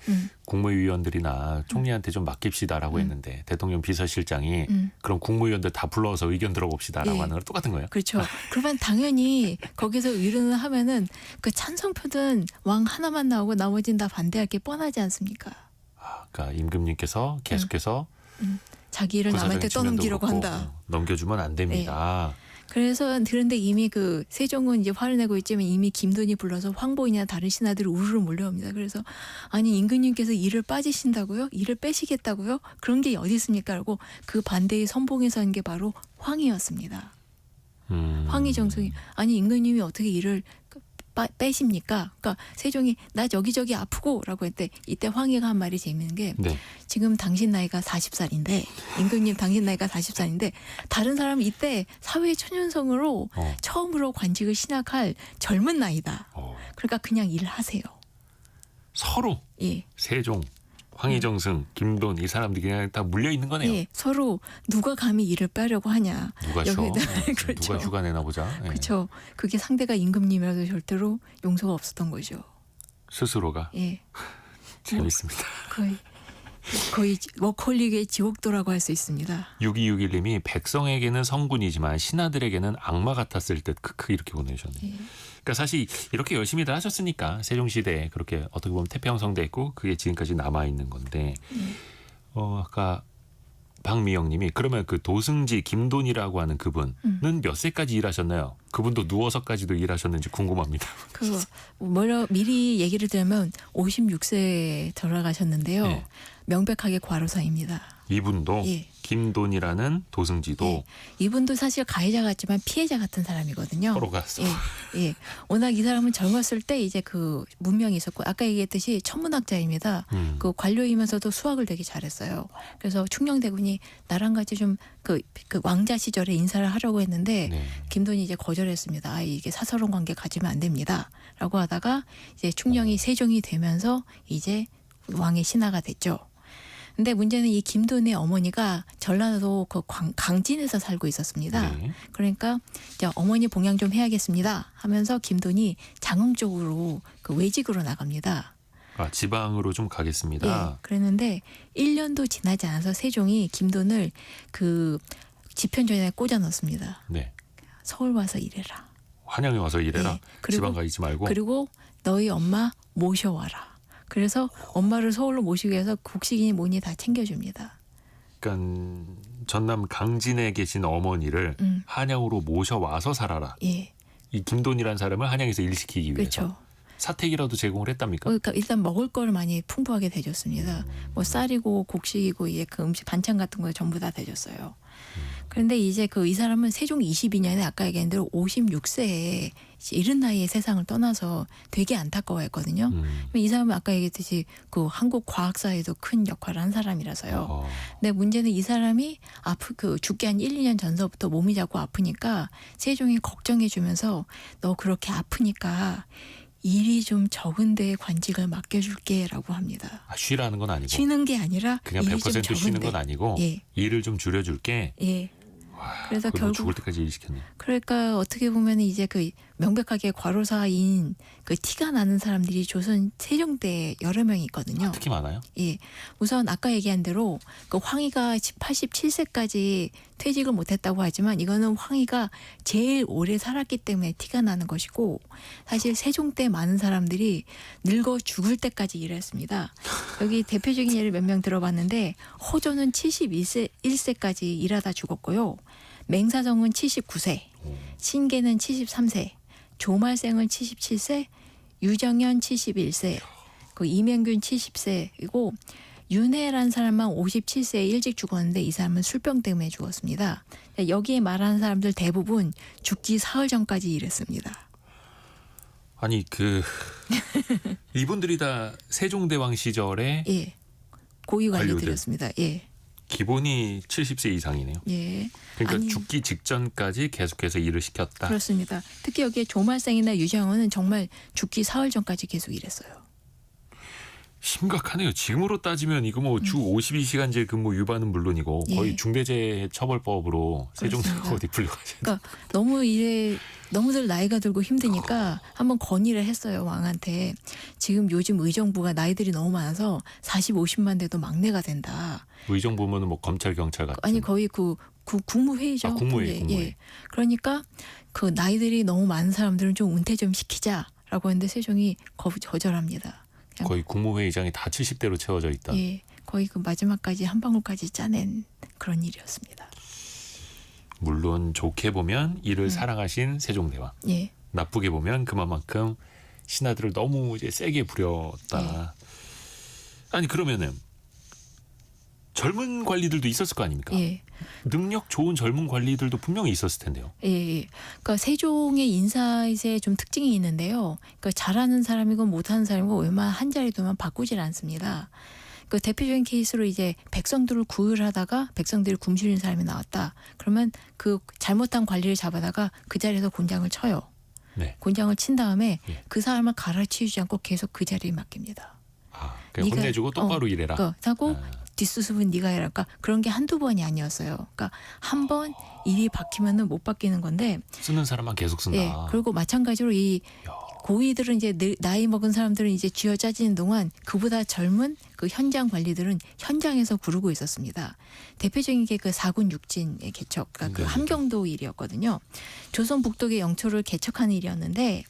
S3: 국무위원들이나 총리한테 좀 맡깁시다라고 했는데 대통령 비서실장이 그럼 국무위원들 다 불러서 의견 들어봅시다라고
S4: 예.
S3: 하는 건 똑같은 거예요.
S4: 그렇죠. 그러면 당연히 거기서 의논을 하면은 그 찬성표는 왕 하나만 나오고 나머지는 다 반대할 게 뻔하지 않습니까?
S3: 그러니까 임금님께서 계속해서
S4: 자기 일을 남한테
S3: 군사적인 측면도
S4: 떠넘기려고
S3: 그렇고
S4: 한다.
S3: 넘겨주면 안 됩니다.
S4: 그런데 이미 그 세종은 이제 화를 내고 있지만 이미 김돈이 불러서 황보이나 다른 신하들이 우르르 몰려옵니다. 그래서 아니 임금님께서 일을 빠지신다고요? 일을 빼시겠다고요? 그런 게 어디 있습니까? 라고 그 반대의 선봉에 선 게 바로 황이었습니다. 황희정승이 아니 임금님이 어떻게 일을 빼십니까? 그러니까 세종이 나 여기저기 아프고라고 했대. 이때 황희가 한 말이 재밌는 게
S3: 네.
S4: 지금 당신 나이가 40살인데 임금님 당신 나이가 40살인데 다른 사람은 이때 사회 초년생으로 처음으로 관직을 신학할 젊은 나이다. 그러니까 그냥 일을 하세요.
S3: 서로
S4: 예.
S3: 세종, 황희정승, 김돈 이 사람들이 그냥 다 물려 있는 거네요.
S4: 예, 서로 누가 감히 일을 빼려고 하냐.
S3: 누가 쉬어?
S4: 여기다- 그렇죠.
S3: 누가 휴가 내나 보자. 예.
S4: 그렇죠. 그게 상대가 임금님이라도 절대로 용서가 없었던 거죠.
S3: 스스로가
S4: 예,
S3: 재밌습니다.
S4: 거의 워커홀릭의 지옥도라고 할 수 있습니다.
S3: 6261님이 백성에게는 성군이지만 신하들에게는 악마 같았을 듯 크크 이렇게 보내주셨네요.
S4: 예.
S3: 그러니까 사실 이렇게 열심히들 하셨으니까 세종시대에 그렇게 어떻게 보면 태평성대 있고 그게 지금까지 남아있는 건데 아까 박미영님이 그러면 그 도승지 김돈이라고 하는 그분은 몇 세까지 일하셨나요? 그분도 누워서까지도 일하셨는지 궁금합니다.
S4: 미리 얘기를 드리면 56세에 돌아가셨는데요.
S3: 예.
S4: 명백하게 과로사입니다.
S3: 이분도
S4: 예.
S3: 김돈이라는 도승지도
S4: 예. 이분도 사실 가해자 같지만 피해자 같은 사람이거든요.
S3: 서로 갔어.
S4: 예. 워낙 이 사람은 젊었을 때 이제 그 문명이 있었고 아까 얘기했듯이 천문학자입니다. 그 관료이면서도 수학을 되게 잘했어요. 그래서 충녕대군이 나랑 같이 좀 그 왕자 시절에 인사를 하려고 했는데
S3: 네.
S4: 김돈이 이제 거절했습니다. 아, 이게 사서론 관계 가지면 안 됩니다.라고 하다가 이제 충녕이 세종이 되면서 이제 왕의 신하가 됐죠. 근데 문제는 이 김돈의 어머니가 전라도 그 강진에서 살고 있었습니다.
S3: 네.
S4: 그러니까 이제 어머니 봉양 좀 해야겠습니다 하면서 김돈이 장흥 쪽으로 그 외직으로 나갑니다.
S3: 아, 지방으로 좀 가겠습니다.
S4: 예, 그랬는데 1년도 지나지 않아서 세종이 김돈을 그 집현전에 꽂아 넣습니다.
S3: 네.
S4: 서울 와서 일해라.
S3: 한양에 와서 일해라.
S4: 예, 그리고-
S3: 지방 가 있지 말고.
S4: 그리고 너희 엄마 모셔와라. 그래서 엄마를 서울로 모시기 위해서 국식이니 뭐니 다 챙겨줍니다.
S3: 그러니까 전남 강진에 계신 어머니를 한양으로 모셔와서 살아라.
S4: 예,
S3: 이 김돈이라는 사람을 한양에서 일시키기 위해서.
S4: 그렇죠.
S3: 사택이라도 제공을 했답니까?
S4: 그러니까 일단 먹을 거를 많이 풍부하게 대줬습니다. 뭐 쌀이고 곡식이고 이제 그 음식 반찬 같은 거 전부 다 대줬어요. 그런데 이제 그 이 사람은 세종 22년에 아까 얘기한 대로 56세에 이른 나이에 세상을 떠나서 되게 안타까워했거든요. 이 사람은 아까 얘기했듯이 그 한국 과학사에도 큰 역할을 한 사람이라서요. 근데 문제는 이 사람이 죽기 한 1, 2년 전서부터 몸이 자꾸 아프니까 세종이 걱정해 주면서 너 그렇게 아프니까 일이 좀 적은 데에 관직을 맡겨줄게라고 합니다.
S3: 아, 쉬라는 건 아니고.
S4: 쉬는 게 아니라
S3: 그냥
S4: 일이 좀
S3: 100% 쉬는 건
S4: 적은데.
S3: 아니고
S4: 예.
S3: 일을 좀 줄여줄게.
S4: 예. 그래서
S3: 그거
S4: 결국
S3: 죽을 때까지 일 시켰네.
S4: 그러니까 어떻게 보면 이제 그 명백하게 과로사인 그 티가 나는 사람들이 조선 세종 때 여러 명이 있거든요.
S3: 특히 많아요.
S4: 예. 우선 아까 얘기한 대로 그 황희가 87세까지 퇴직을 못했다고 하지만 이거는 황희가 제일 오래 살았기 때문에 티가 나는 것이고 사실 세종 때 많은 사람들이 늙어 죽을 때까지 일했습니다. 여기 대표적인 예를 몇 명 들어봤는데 허조는 71세까지 일하다 죽었고요. 맹사정은 79세, 신계는 73세, 조말생은 77세, 유정현 71세, 그 이명균 70세이고 윤회란 사람만 57세에 일찍 죽었는데 이 사람은 술병 때문에 죽었습니다. 여기에 말하는 사람들 대부분 죽기 사흘 전까지 일했습니다.
S3: 아니 이분들이 다 세종대왕 시절에
S4: 예, 고위
S3: 관료들.
S4: 관리들이었습니다. 예,
S3: 기본이 70세 이상이네요.
S4: 예.
S3: 그러니까
S4: 아니,
S3: 죽기 직전까지 계속해서 일을 시켰다.
S4: 그렇습니다. 특히 여기에 조말생이나 유정원은 정말 죽기 사흘 전까지 계속 일했어요.
S3: 심각하네요. 지금으로 따지면 이거 뭐 주 52시간제 근무 위반은 물론이고
S4: 예.
S3: 거의 중대재해처벌법으로 세종대왕
S4: 그렇습니다.
S3: 어디 불려가지.
S4: 그러니까 너무들 나이가 들고 힘드니까 한번 건의를 했어요 왕한테. 지금 요즘 의정부가 나이들이 너무 많아서 40, 50만 돼도 막내가 된다.
S3: 의정부면은 뭐 검찰 경찰 같은.
S4: 아니 거의 국무회의죠.
S3: 아, 국무회의,
S4: 예,
S3: 국무회의.
S4: 예. 그러니까 그 나이들이 너무 많은 사람들은 좀 은퇴 좀 시키자라고 했는데 세종이 거절합니다. 그냥
S3: 거의 국무회의장이 다 70대로 채워져 있다.
S4: 예, 거의 그 마지막까지 한 방울까지 짜낸 그런 일이었습니다.
S3: 물론 좋게 보면 이를 사랑하신 세종대왕,
S4: 예,
S3: 나쁘게 보면 그만큼 신하들을 너무 이제 세게 부렸다. 아니 그러면은 젊은 관리들도 있었을 거 아닙니까?
S4: 예.
S3: 능력 좋은 젊은 관리들도 분명히 있었을 텐데요.
S4: 예. 그러니까 세종의 인사에 좀 특징이 있는데요. 그러니까 잘하는 사람이고 못하는 사람이고 웬만한 한 자리 두면 바꾸질 않습니다. 그 대표적인 케이스로 이제 백성들을 구휼하다가 백성들이 굶주린 사람이 나왔다. 그러면 그 잘못한 관리를 잡아다가 그 자리에서 곤장을 쳐요.
S3: 네.
S4: 곤장을 친 다음에
S3: 예.
S4: 그 사람을 갈아치우지 않고 계속 그 자리에 맡깁니다.
S3: 아, 그러니까 혼내주고 똑바로 일해라.
S4: 하고
S3: 아.
S4: 뒷수습은 네가 해라. 그러니까 그런 게 한두 번이 아니었어요. 그러니까 한 번 일이 바뀌면은 못 바뀌는 건데.
S3: 쓰는 사람만 계속 쓴다.
S4: 예. 그리고 마찬가지로 이
S3: 야.
S4: 고위들은 이제 나이 먹은 사람들은 이제 쥐어 짜지는 동안 그보다 젊은 그 현장 관리들은 현장에서 구르고 있었습니다. 대표적인 게 그 사군 육진의 개척, 그러니까 그
S3: 네.
S4: 함경도 일이었거든요. 조선 북독의 영토를 개척하는 일이었는데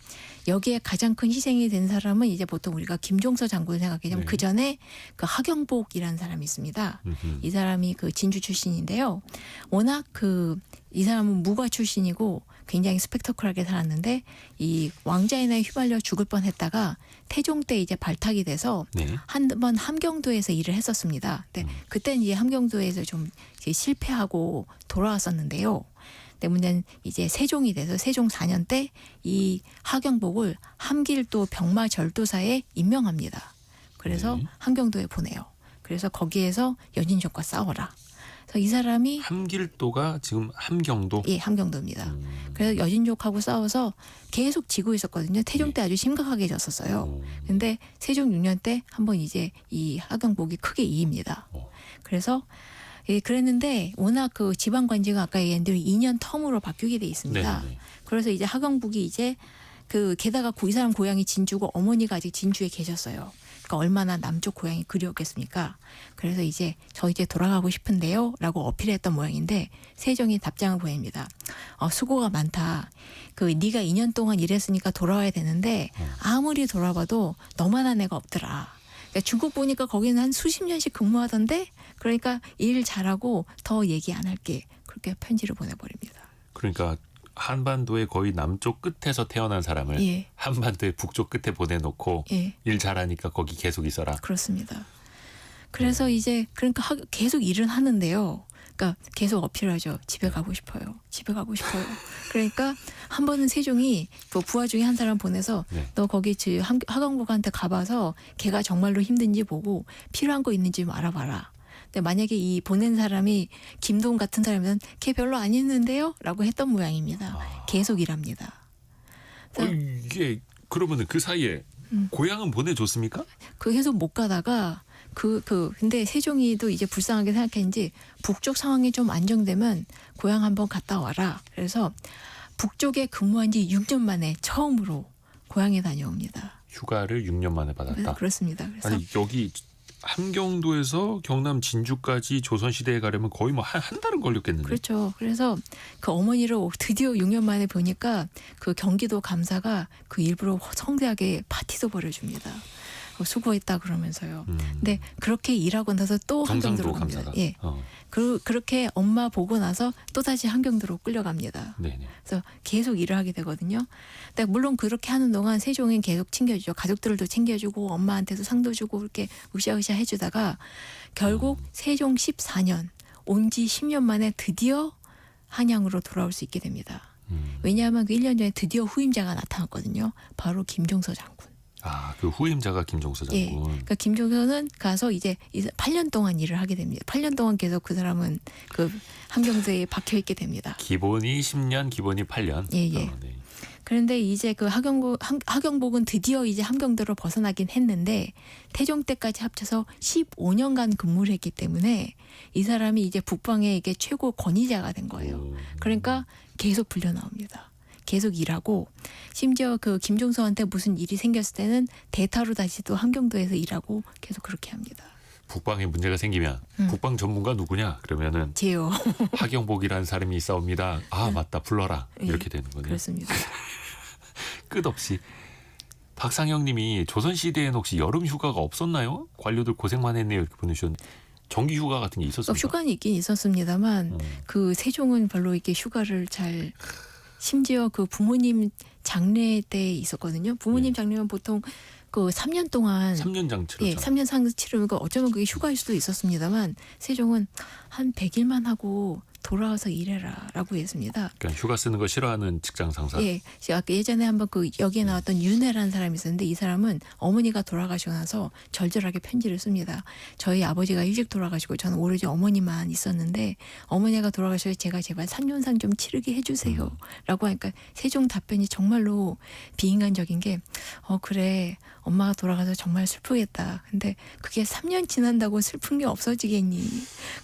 S4: 여기에 가장 큰 희생이 된 사람은 이제 보통 우리가 김종서 장군을 생각하면
S3: 네.
S4: 그 전에 그 하경복이라는 사람이 있습니다.
S3: 음흠.
S4: 이 사람이 그 진주 출신인데요. 워낙 이 사람은 무과 출신이고 굉장히 스펙터클하게 살았는데 이 왕자인에 휘말려 죽을 뻔했다가 태종 때 이제 발탁이 돼서
S3: 네.
S4: 한 번 함경도에서 일을 했었습니다. 근데 그때는 이제 함경도에서 좀 이제 실패하고 돌아왔었는데요. 근데 문제는 이제 세종이 돼서 세종 4년 때 이 하경복을 함길도 병마 절도사에 임명합니다. 그래서
S3: 네.
S4: 함경도에 보내요. 그래서 거기에서 여진족과 싸워라. 그래서 이 사람이
S3: 함길도가 지금 함경도.
S4: 예, 함경도입니다. 그래서 여진족하고 싸워서 계속 지고 있었거든요. 태종 때 아주 심각하게 졌었어요.
S3: 오.
S4: 근데 세종 6년 때 한번 이제 이 하경복이 크게 이깁니다. 그래서 예, 그랬는데 워낙 그 지방 관제가 아까 얘기한 대로 2년 텀으로 바뀌게 돼 있습니다.
S3: 네.
S4: 그래서 이제 하경복이 이제 게다가 이 사람 고향이 진주고 어머니가 아직 진주에 계셨어요. 그러니까 얼마나 남쪽 고향이 그리웠겠습니까? 그래서 이제 저 이제 돌아가고 싶은데요 라고 어필했던 모양인데 세종이 답장을 보냅니다. 수고가 많다. 네가 2년 동안 일했으니까 돌아와야 되는데 아무리 돌아봐도 너만한 애가 없더라. 그러니까 중국 보니까 거기는 한 수십 년씩 근무하던데 그러니까 일 잘하고 더 얘기 안 할게. 그렇게 편지를 보내버립니다.
S3: 그러니까 한반도의 거의 남쪽 끝에서 태어난 사람을
S4: 예.
S3: 한반도의 북쪽 끝에 보내놓고
S4: 예.
S3: 일 잘하니까 거기 계속 있어라.
S4: 그렇습니다. 그래서 이제 그러니까 계속 일은 하는데요. 그러니까 계속 어필하죠. 집에 가고 싶어요. 집에 가고 싶어요. 그러니까 한 번은 세종이 부하 중에 한 사람 보내서
S3: 네.
S4: 너 거기 하경복한테 가봐서 걔가 정말로 힘든지 보고 필요한 거 있는지 좀 알아봐라. 근데 만약에 이 보낸 사람이 김동 같은 사람이면 걔 별로 안 있는데요? 라고 했던 모양입니다. 계속 일합니다. 그래서
S3: 이게 그러면은 그 사이에 고향은 보내줬습니까?
S4: 계속 못 가다가 근데 세종이도 이제 불쌍하게 생각했는지 북쪽 상황이 좀 안정되면 고향 한번 갔다 와라. 그래서 북쪽에 근무한 지 6년 만에 처음으로 고향에 다녀옵니다.
S3: 휴가를 6년 만에 받았다.
S4: 그렇습니다. 그래서
S3: 아니 여기 함경도에서 경남 진주까지 조선시대에 가려면 거의 뭐 한 달은 걸렸겠는데.
S4: 그렇죠. 그래서 그 어머니를 드디어 6년 만에 보니까 그 경기도 감사가 그 일부러 성대하게 파티도 벌여줍니다. 수고했다 그러면서요. 근데 그렇게 일하고 나서 또
S3: 경상도
S4: 함경도로 갑니다.
S3: 감사가.
S4: 예. 그렇게 엄마 보고 나서 또 다시 함경도로 끌려갑니다.
S3: 네네.
S4: 그래서 계속 일을 하게 되거든요. 근데 물론 그렇게 하는 동안 세종은 계속 챙겨주죠. 가족들도 챙겨주고 엄마한테도 상도 주고 그렇게 으쌰으쌰 해주다가 결국 세종 14년 온 지 10년 만에 드디어 한양으로 돌아올 수 있게 됩니다. 왜냐하면 그 1년 전에 드디어 후임자가 나타났거든요. 바로 김종서 장군.
S3: 그 후임자가 김종서 장군.
S4: 예. 그러니까 김종서는 가서 이제 8년 동안 일을 하게 됩니다. 8년 동안 계속 그 사람은 그 함경도에 박혀 있게 됩니다.
S3: 기본이 10년, 기본이 8년.
S4: 예.
S3: 네.
S4: 그런데 이제 그 하경복은 드디어 이제 함경도로 벗어나긴 했는데 태종 때까지 합쳐서 15년간 근무를 했기 때문에 이 사람이 이제 북방의 이게 최고 권위자가 된 거예요. 그러니까 계속 불려 나옵니다. 계속 일하고 심지어 그 김종서한테 무슨 일이 생겼을 때는 대타로 다시 또 함경도에서 일하고 계속 그렇게 합니다.
S3: 북방에 문제가 생기면 북방 전문가 누구냐? 그러면은
S4: 제요.
S3: 하경복이라는 사람이 있사옵니다. 맞다 불러라. 이렇게 되는 거네요.
S4: 그렇습니다.
S3: 끝없이. 박상영님이 조선시대에는 혹시 여름 휴가가 없었나요? 관료들 고생만 했네요. 이렇게 보내주셨는데 정기 휴가 같은 게 있었습니까?
S4: 휴가는 있긴 있었습니다만 그 세종은 별로 이렇게 휴가를 심지어 그 부모님 장례 때 있었거든요. 부모님 장례는 보통 그 3년 동안
S3: 3년 장치로.
S4: 예, 3년 상주 치르니까 어쩌면 그게 휴가일 수도 있었습니다만 세종은 한 100일만 하고 돌아와서 일해라라고 했습니다.
S3: 그러니까 휴가 쓰는 거 싫어하는 직장 상사.
S4: 예, 제가 예전에 한번 여기에 나왔던 윤회라는 사람이 있었는데 이 사람은 어머니가 돌아가시고 나서 절절하게 편지를 씁니다. 저희 아버지가 일찍 돌아가시고 저는 오로지 어머니만 있었는데 어머니가 돌아가셔서 제가 제발 3년상 좀 치르게 해주세요라고 하니까 세종 답변이 정말 정말로 비인간적인 게 그래 엄마가 돌아가서 정말 슬프겠다. 근데 그게 3년 지난다고 슬픈 게 없어지겠니?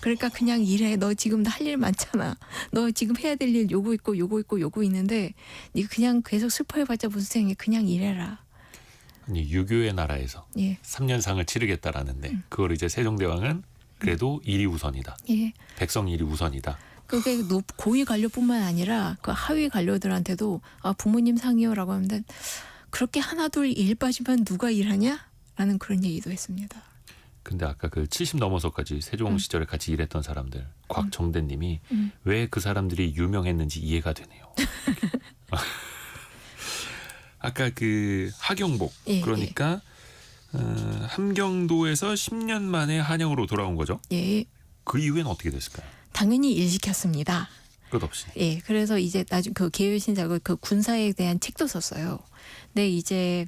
S4: 그러니까 그냥 일해. 너 지금도 할 일 많잖아. 너 지금 해야 될 일 요거 있고 요거 있고 요거 있는데 네가 그냥 계속 슬퍼해봤자 무슨 생이 그냥 일해라.
S3: 아니, 유교의 나라에서
S4: 예.
S3: 3년상을 치르겠다라는데 그걸 이제 세종대왕은 그래도 일이 우선이다.
S4: 예.
S3: 백성 일이 우선이다.
S4: 그게 고위 관료뿐만 아니라 그 하위 관료들한테도 부모님 상이요라고 하는데 그렇게 하나둘 일 빠지면 누가 일하냐? 라는 그런 얘기도 했습니다.
S3: 근데 아까 그 70 넘어서까지 세종 시절에 같이 일했던 사람들 곽정대님이 왜 그 사람들이 유명했는지 이해가 되네요. 아까 그 하경복
S4: 예,
S3: 그러니까 함경도에서 10년 만에 한양으로 돌아온 거죠.
S4: 예.
S3: 그 이후에는 어떻게 됐을까요?
S4: 당연히 일 시켰습니다.
S3: 끝없이.
S4: 예. 그래서 이제 나중 그 계율신작을 그 군사에 대한 책도 썼어요. 근데 이제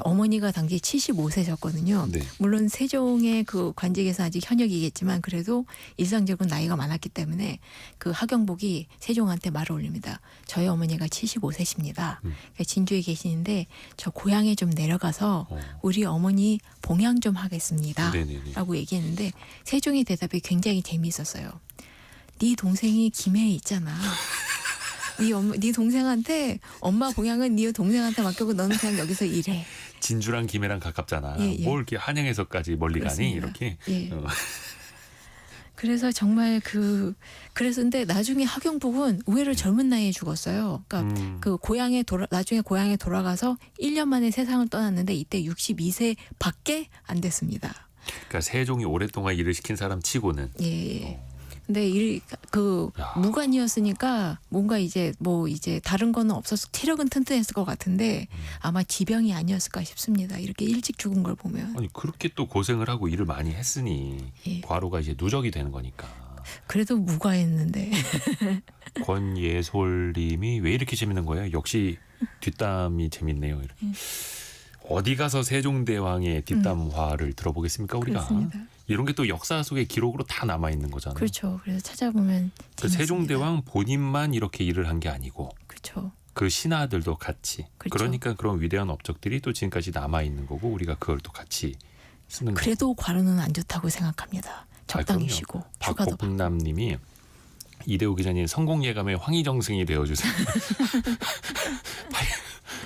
S4: 어머니가 당시 75세셨거든요.
S3: 네.
S4: 물론 세종의 그 관직에서 아직 현역이겠지만 그래도 일상적으로 나이가 많았기 때문에 그 하경복이 세종한테 말을 올립니다. 저희 어머니가 75세십니다. 그러니까 진주에 계시는데 저 고향에 좀 내려가서 우리 어머니 봉양 좀 하겠습니다.
S3: 네네네.
S4: 라고 얘기했는데 세종의 대답이 굉장히 재미있었어요. 네 동생이 김해에 있잖아. 네 동생한테 엄마 봉양은 네 동생한테 맡기고 너는 그냥 여기서 일해.
S3: 진주랑 김해랑 가깝잖아.
S4: 예, 예.
S3: 뭘 이렇게 한양에서까지 멀리 가니
S4: 그렇습니다.
S3: 이렇게.
S4: 예. 그래서 정말 그래서 근데 나중에 하경복은 의외로 젊은 나이에 죽었어요. 그러니까 그 나중에 고향에 돌아가서 1년 만에 세상을 떠났는데 이때 62세밖에 안 됐습니다.
S3: 그러니까 세종이 오랫동안 일을 시킨 사람 치고는.
S4: 예. 근데
S3: 야.
S4: 무관이었으니까 뭔가 이제 다른 거는 없어서 체력은 튼튼했을 것 같은데 아마 지병이 아니었을까 싶습니다. 이렇게 일찍 죽은 걸 보면.
S3: 아니 그렇게 또 고생을 하고 일을 많이 했으니
S4: 예.
S3: 과로가 이제 누적이 되는 거니까.
S4: 그래도 무과했는데.
S3: 권예솔님이 왜 이렇게 재밌는 거예요? 역시 뒷담이 재밌네요. 이렇게. 어디 가서 세종대왕의 뒷담화를 들어보겠습니까 우리가?
S4: 그렇습니다.
S3: 이런 게 또 역사 속의 기록으로 다 남아 있는 거잖아요.
S4: 그렇죠. 그래서 찾아보면
S3: 그
S4: 재밌습니다.
S3: 세종대왕 본인만 이렇게 일을 한 게 아니고
S4: 그렇죠.
S3: 그 신하들도 같이.
S4: 그렇죠.
S3: 그러니까 그런 위대한 업적들이 또 지금까지 남아 있는 거고 우리가 그걸 또 같이 쓰는 거죠.
S4: 그래도 과로는 안 좋다고 생각합니다. 적당히
S3: 그럼요.
S4: 쉬고 휴가도 받고.
S3: 박복남님이 이대호 기자님 성공예감의 황희정승이 되어주세요.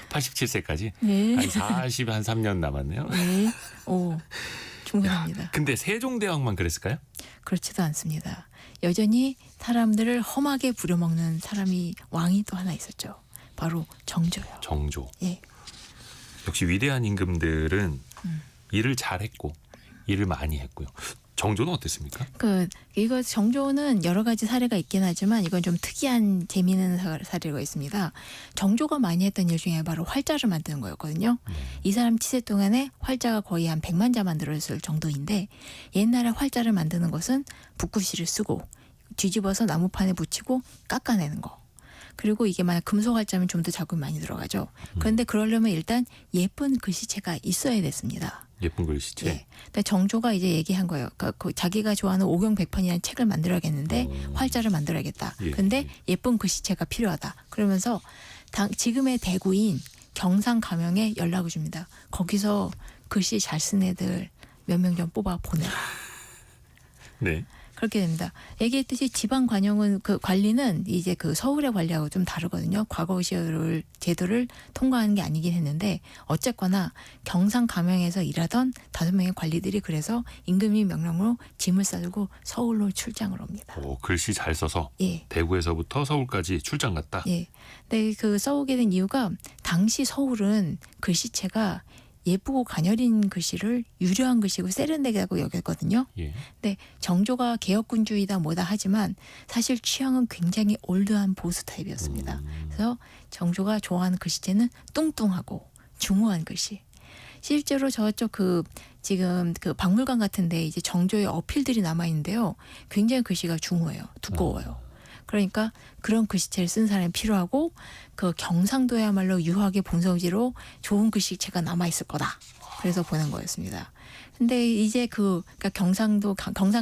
S3: 87세까지
S4: 네.
S3: 한 43년 남았네요.
S4: 네. 오, 충분합니다.
S3: 근데 세종대왕만 그랬을까요?
S4: 그렇지도 않습니다. 여전히 사람들을 험하게 부려먹는 사람이 왕이 또 하나 있었죠. 바로 정조요.
S3: 정조.
S4: 예.
S3: 역시 위대한 임금들은 일을 잘했고 일을 많이 했고요. 정조는 어땠습니까?
S4: 이거 정조는 여러 가지 사례가 있긴 하지만 이건 좀 특이한 재미있는 사례가 있습니다. 정조가 많이 했던 일 중에 바로 활자를 만드는 거였거든요. 이 사람 치세 동안에 활자가 거의 한 100만 자 만들었을 정도인데 옛날에 활자를 만드는 것은 붓글씨를 쓰고 뒤집어서 나무판에 붙이고 깎아내는 거. 그리고 이게 만약 금속 활자면 좀 더 자금이 많이 들어가죠. 그런데 그러려면 일단 예쁜 글씨체가 있어야 됐습니다.
S3: 예쁜 글씨체.
S4: 예. 근데 정조가 이제 얘기한 거예요. 그러니까 자기가 좋아하는 오경백판이라는 책을 만들어야겠는데 활자를 만들어야겠다.
S3: 예.
S4: 근데 예쁜 글씨체가 필요하다. 그러면서 지금의 대구인 경상가명에 연락을 줍니다. 거기서 글씨 잘 쓴 애들 몇 명 좀 뽑아 보내라.
S3: 네.
S4: 그렇게 됩니다. 얘기했듯이 지방 관용은 그 관리는 이제 그 서울의 관리하고 좀 다르거든요. 과거 시절 제도를 통과하는 게 아니긴 했는데 어쨌거나 경상 가명에서 일하던 5명의 관리들이 그래서 임금님 명령으로 짐을 싸들고 서울로 출장을 옵니다.
S3: 오, 글씨 잘 써서
S4: 예.
S3: 대구에서부터 서울까지 출장 갔다.
S4: 예. 근데 그 써오게 된 이유가 당시 서울은 글씨체가 예쁘고 가녀린 글씨를 유려한 글씨고 세련되다고 여겼거든요.
S3: 예.
S4: 근데 정조가 개혁군주의다 뭐다 하지만 사실 취향은 굉장히 올드한 보수 타입이었습니다. 그래서 정조가 좋아하는 글씨체는 뚱뚱하고 중후한 글씨. 실제로 저쪽 지금 박물관 같은데 이제 정조의 어필들이 남아 있는데요. 굉장히 글씨가 중후해요. 두꺼워요. 그러니까 그런 글씨체를 쓴 사람이 필요하고 그 경상도야말로 유학의 본성지로 좋은 글씨체가 남아 있을 거다. 그래서 보낸 거였습니다. 근데 이제 그러니까 경상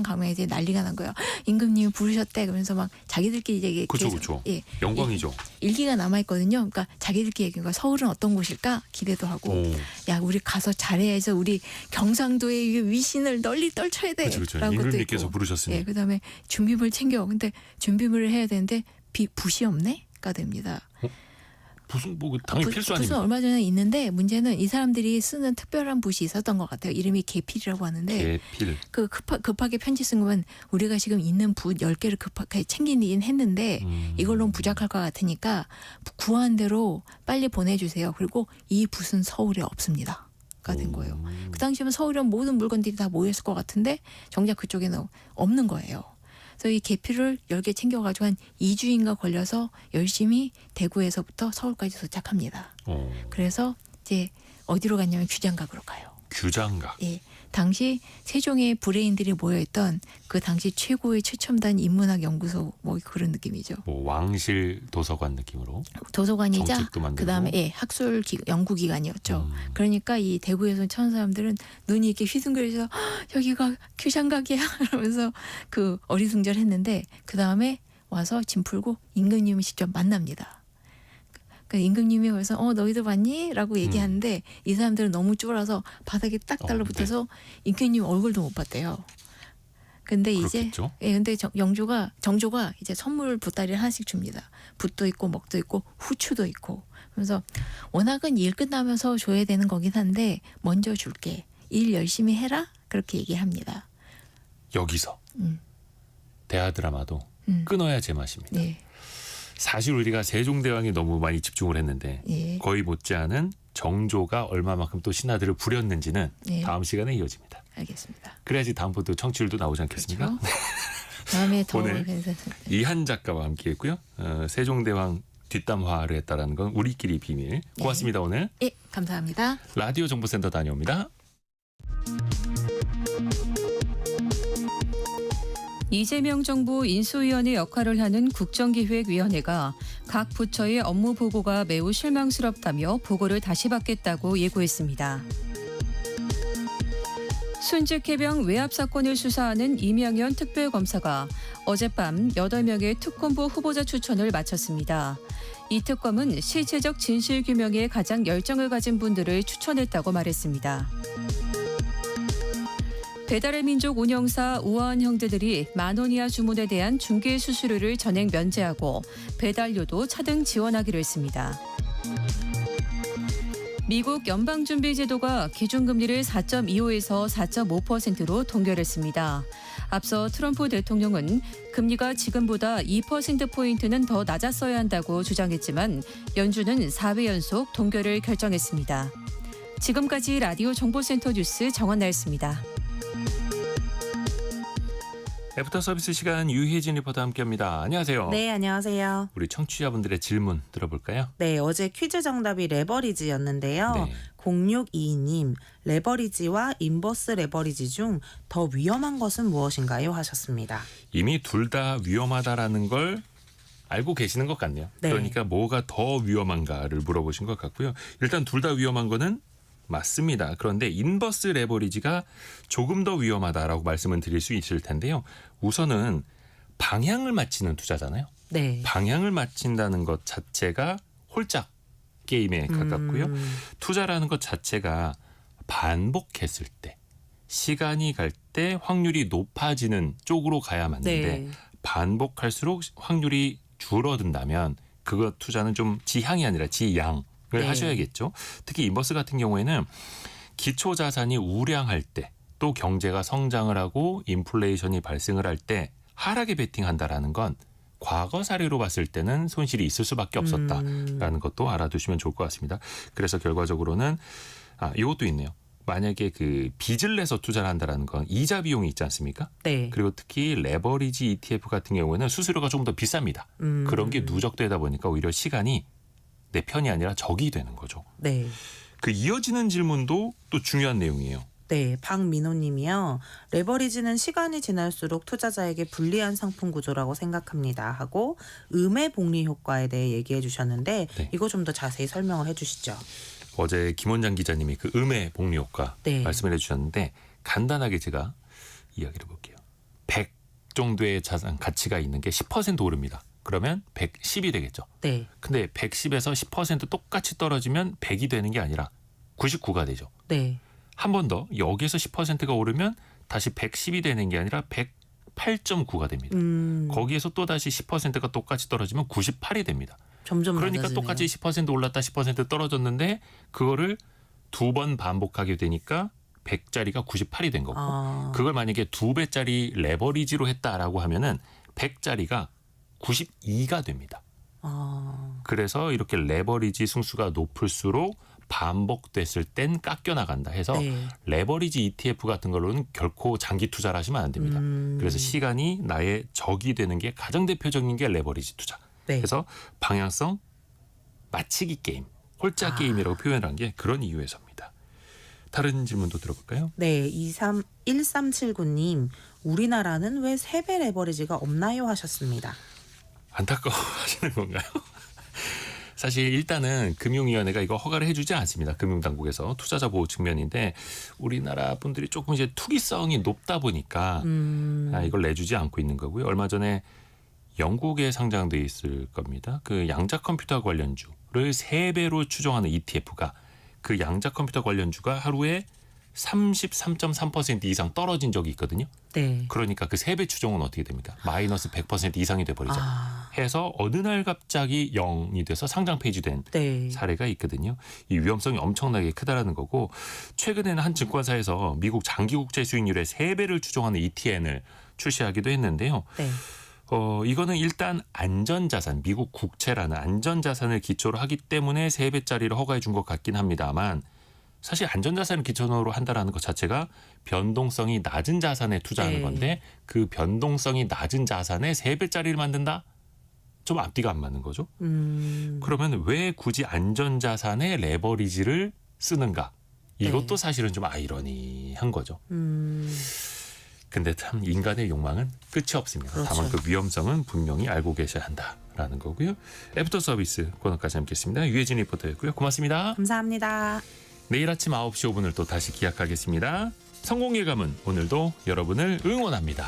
S4: 가면 이제 난리가 난 거예요. 임금님이 부르셨대. 그러면서 막 자기들끼리 이제
S3: 그렇죠.
S4: 예,
S3: 영광이죠.
S4: 일기가 남아 있거든요. 그러니까 자기들끼리 얘기가 서울은 어떤 곳일까 기대도 하고,
S3: 오.
S4: 야 우리 가서 잘해서 우리 경상도의 위신을 널리 떨쳐야 돼.
S3: 그렇죠.
S4: 라는 것도
S3: 임금님께서
S4: 있고.
S3: 부르셨으니.
S4: 예, 그다음에 준비물 챙겨. 근데 준비물을 해야 되는데 붓이 없네가 됩니다.
S3: 무슨 뭐 당연히 필수
S4: 붓은
S3: 아닙니까?
S4: 얼마 전에 있는데 문제는 이 사람들이 쓰는 특별한 붓이 있었던 것 같아요. 이름이 계필이라고 하는데
S3: 계필.
S4: 그 급하게 편지 쓴 거면 우리가 지금 있는 붓 10개를 급하게 챙기긴 했는데 이걸로는 부족할 것 같으니까 구한 대로 빨리 보내주세요. 그리고 이 붓은 서울에 없습니다. 가 된 거예요. 그 당시면 서울에 모든 물건들이 다 모였을 것 같은데 정작 그쪽에는 없는 거예요. 그래서 이 계필을 10개 챙겨가지고 한 2주인가 걸려서 열심히 대구에서부터 서울까지 도착합니다. 그래서 이제 어디로 갔냐면 규장각으로 가요.
S3: 규장각.
S4: 예, 당시 세종의 브레인들이 모여있던 그 당시 최고의 최첨단 인문학 연구소 뭐 그런 느낌이죠.
S3: 뭐 왕실 도서관 느낌으로.
S4: 도서관이자
S3: 정책도 만들고.
S4: 그다음에 예, 학술 연구기관이었죠. 그러니까 이 대구에서 처음 사람들은 눈이 이렇게 휘둥그레서 여기가 규장각이야 이러면서 그 어리둥절했는데 그 다음에 와서 짐 풀고 임금님이 직접 만납니다. 그 임금님이 그래서 너희들 봤니? 라고 얘기하는데 이 사람들은 너무 쫄아서 바닥에 딱 달라붙어서 임금님 얼굴도 못 봤대요. 근데 이제
S3: 그렇겠죠?
S4: 예, 근데 정조가 이제 선물 보따리를 하나씩 줍니다. 붓도 있고 먹도 있고 후추도 있고. 그래서 워낙은 일 끝나면서 줘야 되는 거긴 한데 먼저 줄게. 일 열심히 해라. 그렇게 얘기합니다.
S3: 여기서 대하드라마도 끊어야 제맛입니다.
S4: 네.
S3: 사실 우리가 세종대왕이 너무 많이 집중을 했는데
S4: 예.
S3: 거의 못지않은 정조가 얼마만큼 또 신하들을 부렸는지는
S4: 예.
S3: 다음 시간에 이어집니다.
S4: 알겠습니다.
S3: 그래야지 다음부터 청취율도 나오지 않겠습니까?
S4: 그렇죠? 다음에 더
S3: 오늘 이한 작가와 함께했고요. 세종대왕 뒷담화를 했다라는 건 우리끼리 비밀. 고맙습니다. 오늘
S4: 예, 감사합니다.
S3: 라디오 정보센터 다녀옵니다.
S2: 이재명 정부 인수위원회 역할을 하는 국정기획위원회가 각 부처의 업무 보고가 매우 실망스럽다며 보고를 다시 받겠다고 예고했습니다. 순직 해병 외압 사건을 수사하는 이명현 특별검사가 어젯밤 8명의 특검보 후보자 추천을 마쳤습니다. 이 특검은 실체적 진실 규명에 가장 열정을 가진 분들을 추천했다고 말했습니다. 배달의 민족 운영사 우아한 형제들이 만원 이하 주문에 대한 중개 수수료를 전액 면제하고 배달료도 차등 지원하기로 했습니다. 미국 연방준비제도가 기준금리를 4.25에서 4.5%로 동결했습니다. 앞서 트럼프 대통령은 금리가 지금보다 2%포인트는 더 낮았어야 한다고 주장했지만 연준은 4회 연속 동결을 결정했습니다. 지금까지 라디오 정보센터 뉴스 정원나였습니다.
S3: 애프터 서비스 시간 유혜진 리포터 함께합니다. 안녕하세요.
S5: 네, 안녕하세요.
S3: 우리 청취자분들의 질문 들어볼까요?
S5: 네, 어제 퀴즈 정답이 레버리지였는데요.
S3: 네.
S5: 0622님, 레버리지와 인버스 레버리지 중 더 위험한 것은 무엇인가요? 하셨습니다.
S3: 이미 둘 다 위험하다라는 걸 알고 계시는 것 같네요.
S5: 네.
S3: 그러니까 뭐가 더 위험한가를 물어보신 것 같고요. 일단 둘 다 위험한 거는 맞습니다. 그런데 인버스 레버리지가 조금 더 위험하다라고 말씀을 드릴 수 있을 텐데요. 우선은 방향을 맞추는 투자잖아요.
S5: 네.
S3: 방향을 맞춘다는 것 자체가 홀짝 게임에 가깝고요. 투자라는 것 자체가 반복했을 때, 시간이 갈 때 확률이 높아지는 쪽으로 가야 맞는데
S5: 네.
S3: 반복할수록 확률이 줄어든다면 그것 투자는 좀 지향이 아니라 지양을
S5: 네.
S3: 하셔야겠죠. 특히 인버스 같은 경우에는 기초 자산이 우량할 때, 또 경제가 성장을 하고 인플레이션이 발생을 할 때 하락에 베팅한다라는 건 과거 사례로 봤을 때는 손실이 있을 수밖에 없었다라는 것도 알아두시면 좋을 것 같습니다. 그래서 결과적으로는 이것도 있네요. 만약에 그 빚을 내서 투자를 한다라는 건 이자 비용이 있지 않습니까?
S5: 네.
S3: 그리고 특히 레버리지 ETF 같은 경우에는 수수료가 좀 더 비쌉니다. 그런 게 누적되다 보니까 오히려 시간이 내 편이 아니라 적이 되는 거죠.
S5: 네.
S3: 그 이어지는 질문도 또 중요한 내용이에요.
S5: 네, 박민호 님이요. 레버리지는 시간이 지날수록 투자자에게 불리한 상품 구조라고 생각합니다 하고 음의 복리 효과에 대해 얘기해 주셨는데
S3: 네.
S5: 이거 좀 더 자세히 설명을 해 주시죠.
S3: 어제 김원장 기자님이 그 음의 복리 효과
S5: 네.
S3: 말씀을 해주셨는데 간단하게 제가 이야기를 볼게요. 100 정도의 자산 가치가 있는 게 10% 오릅니다. 그러면 110이 되겠죠.
S5: 네.
S3: 근데 110에서 10% 똑같이 떨어지면 100이 되는 게 아니라 99가 되죠.
S5: 네.
S3: 한 번 더 여기에서 10%가 오르면 다시 110이 되는 게 아니라 108.9가 됩니다. 거기에서 또 다시 10%가 똑같이 떨어지면 98이 됩니다.
S5: 점점
S3: 그러니까
S5: 낮아지네요.
S3: 똑같이 10% 올랐다 10% 떨어졌는데 그거를 두 번 반복하게 되니까 100짜리가 98이 된 거고
S5: 아.
S3: 그걸 만약에 2배짜리 레버리지로 했다라고 하면은 100짜리가 92가 됩니다.
S5: 아.
S3: 그래서 이렇게 레버리지 승수가 높을수록 반복됐을 땐 깎여 나간다 해서
S5: 네.
S3: 레버리지 ETF 같은 걸로는 결코 장기 투자를 하시면 안 됩니다. 그래서 시간이 나의 적이 되는 게 가장 대표적인 게 레버리지 투자.
S5: 네.
S3: 그래서 방향성 맞히기 게임, 홀짝 게임이라고 표현한 게 그런 이유에서입니다. 다른 질문도 들어볼까요?
S5: 네, 1379님, 우리나라는 왜 3배 레버리지가 없나요? 하셨습니다.
S3: 안타까워하시는 건가요? 사실 일단은 금융위원회가 이거 허가를 해주지 않습니다. 금융당국에서 투자자 보호 측면인데 우리나라 분들이 조금 이제 투기성이 높다 보니까 이걸 내주지 않고 있는 거고요. 얼마 전에 영국에 상장돼 있을 겁니다. 그 양자 컴퓨터 관련주를 3배로 추정하는 ETF가 그 양자 컴퓨터 관련주가 하루에 33.3% 이상 떨어진 적이 있거든요.
S5: 네.
S3: 그러니까 그 3배 추정은 어떻게 됩니까? 마이너스 100% 이상이 돼버리죠.
S5: 아.
S3: 해서 어느 날 갑자기 0이 돼서 상장 폐지된
S5: 네.
S3: 사례가 있거든요. 이 위험성이 엄청나게 크다라는 거고 최근에는 한 증권사에서 미국 장기국채 수익률의 3배를 추정하는 ETN을 출시하기도 했는데요.
S5: 네.
S3: 이거는 일단 안전자산, 미국 국채라는 안전자산을 기초로 하기 때문에 3배짜리를 허가해 준 것 같긴 합니다만 사실 안전자산을 기초로 한다는 것 자체가 변동성이 낮은 자산에 투자하는
S5: 네.
S3: 건데 그 변동성이 낮은 자산에 3배짜리를 만든다? 좀 앞뒤가 안 맞는 거죠. 그러면 왜 굳이 안전자산에 레버리지를 쓰는가? 이것도
S5: 네.
S3: 사실은 좀 아이러니한 거죠. 근데 참 인간의 욕망은 끝이 없습니다.
S5: 그렇죠.
S3: 다만 그 위험성은 분명히 알고 계셔야 한다라는 거고요. 애프터 서비스 코너까지 함께했습니다. 유혜진 리포터였고요. 고맙습니다.
S5: 감사합니다.
S3: 내일 아침 9시 5분을 또 다시 기약하겠습니다. 성공의 감은 오늘도 여러분을 응원합니다.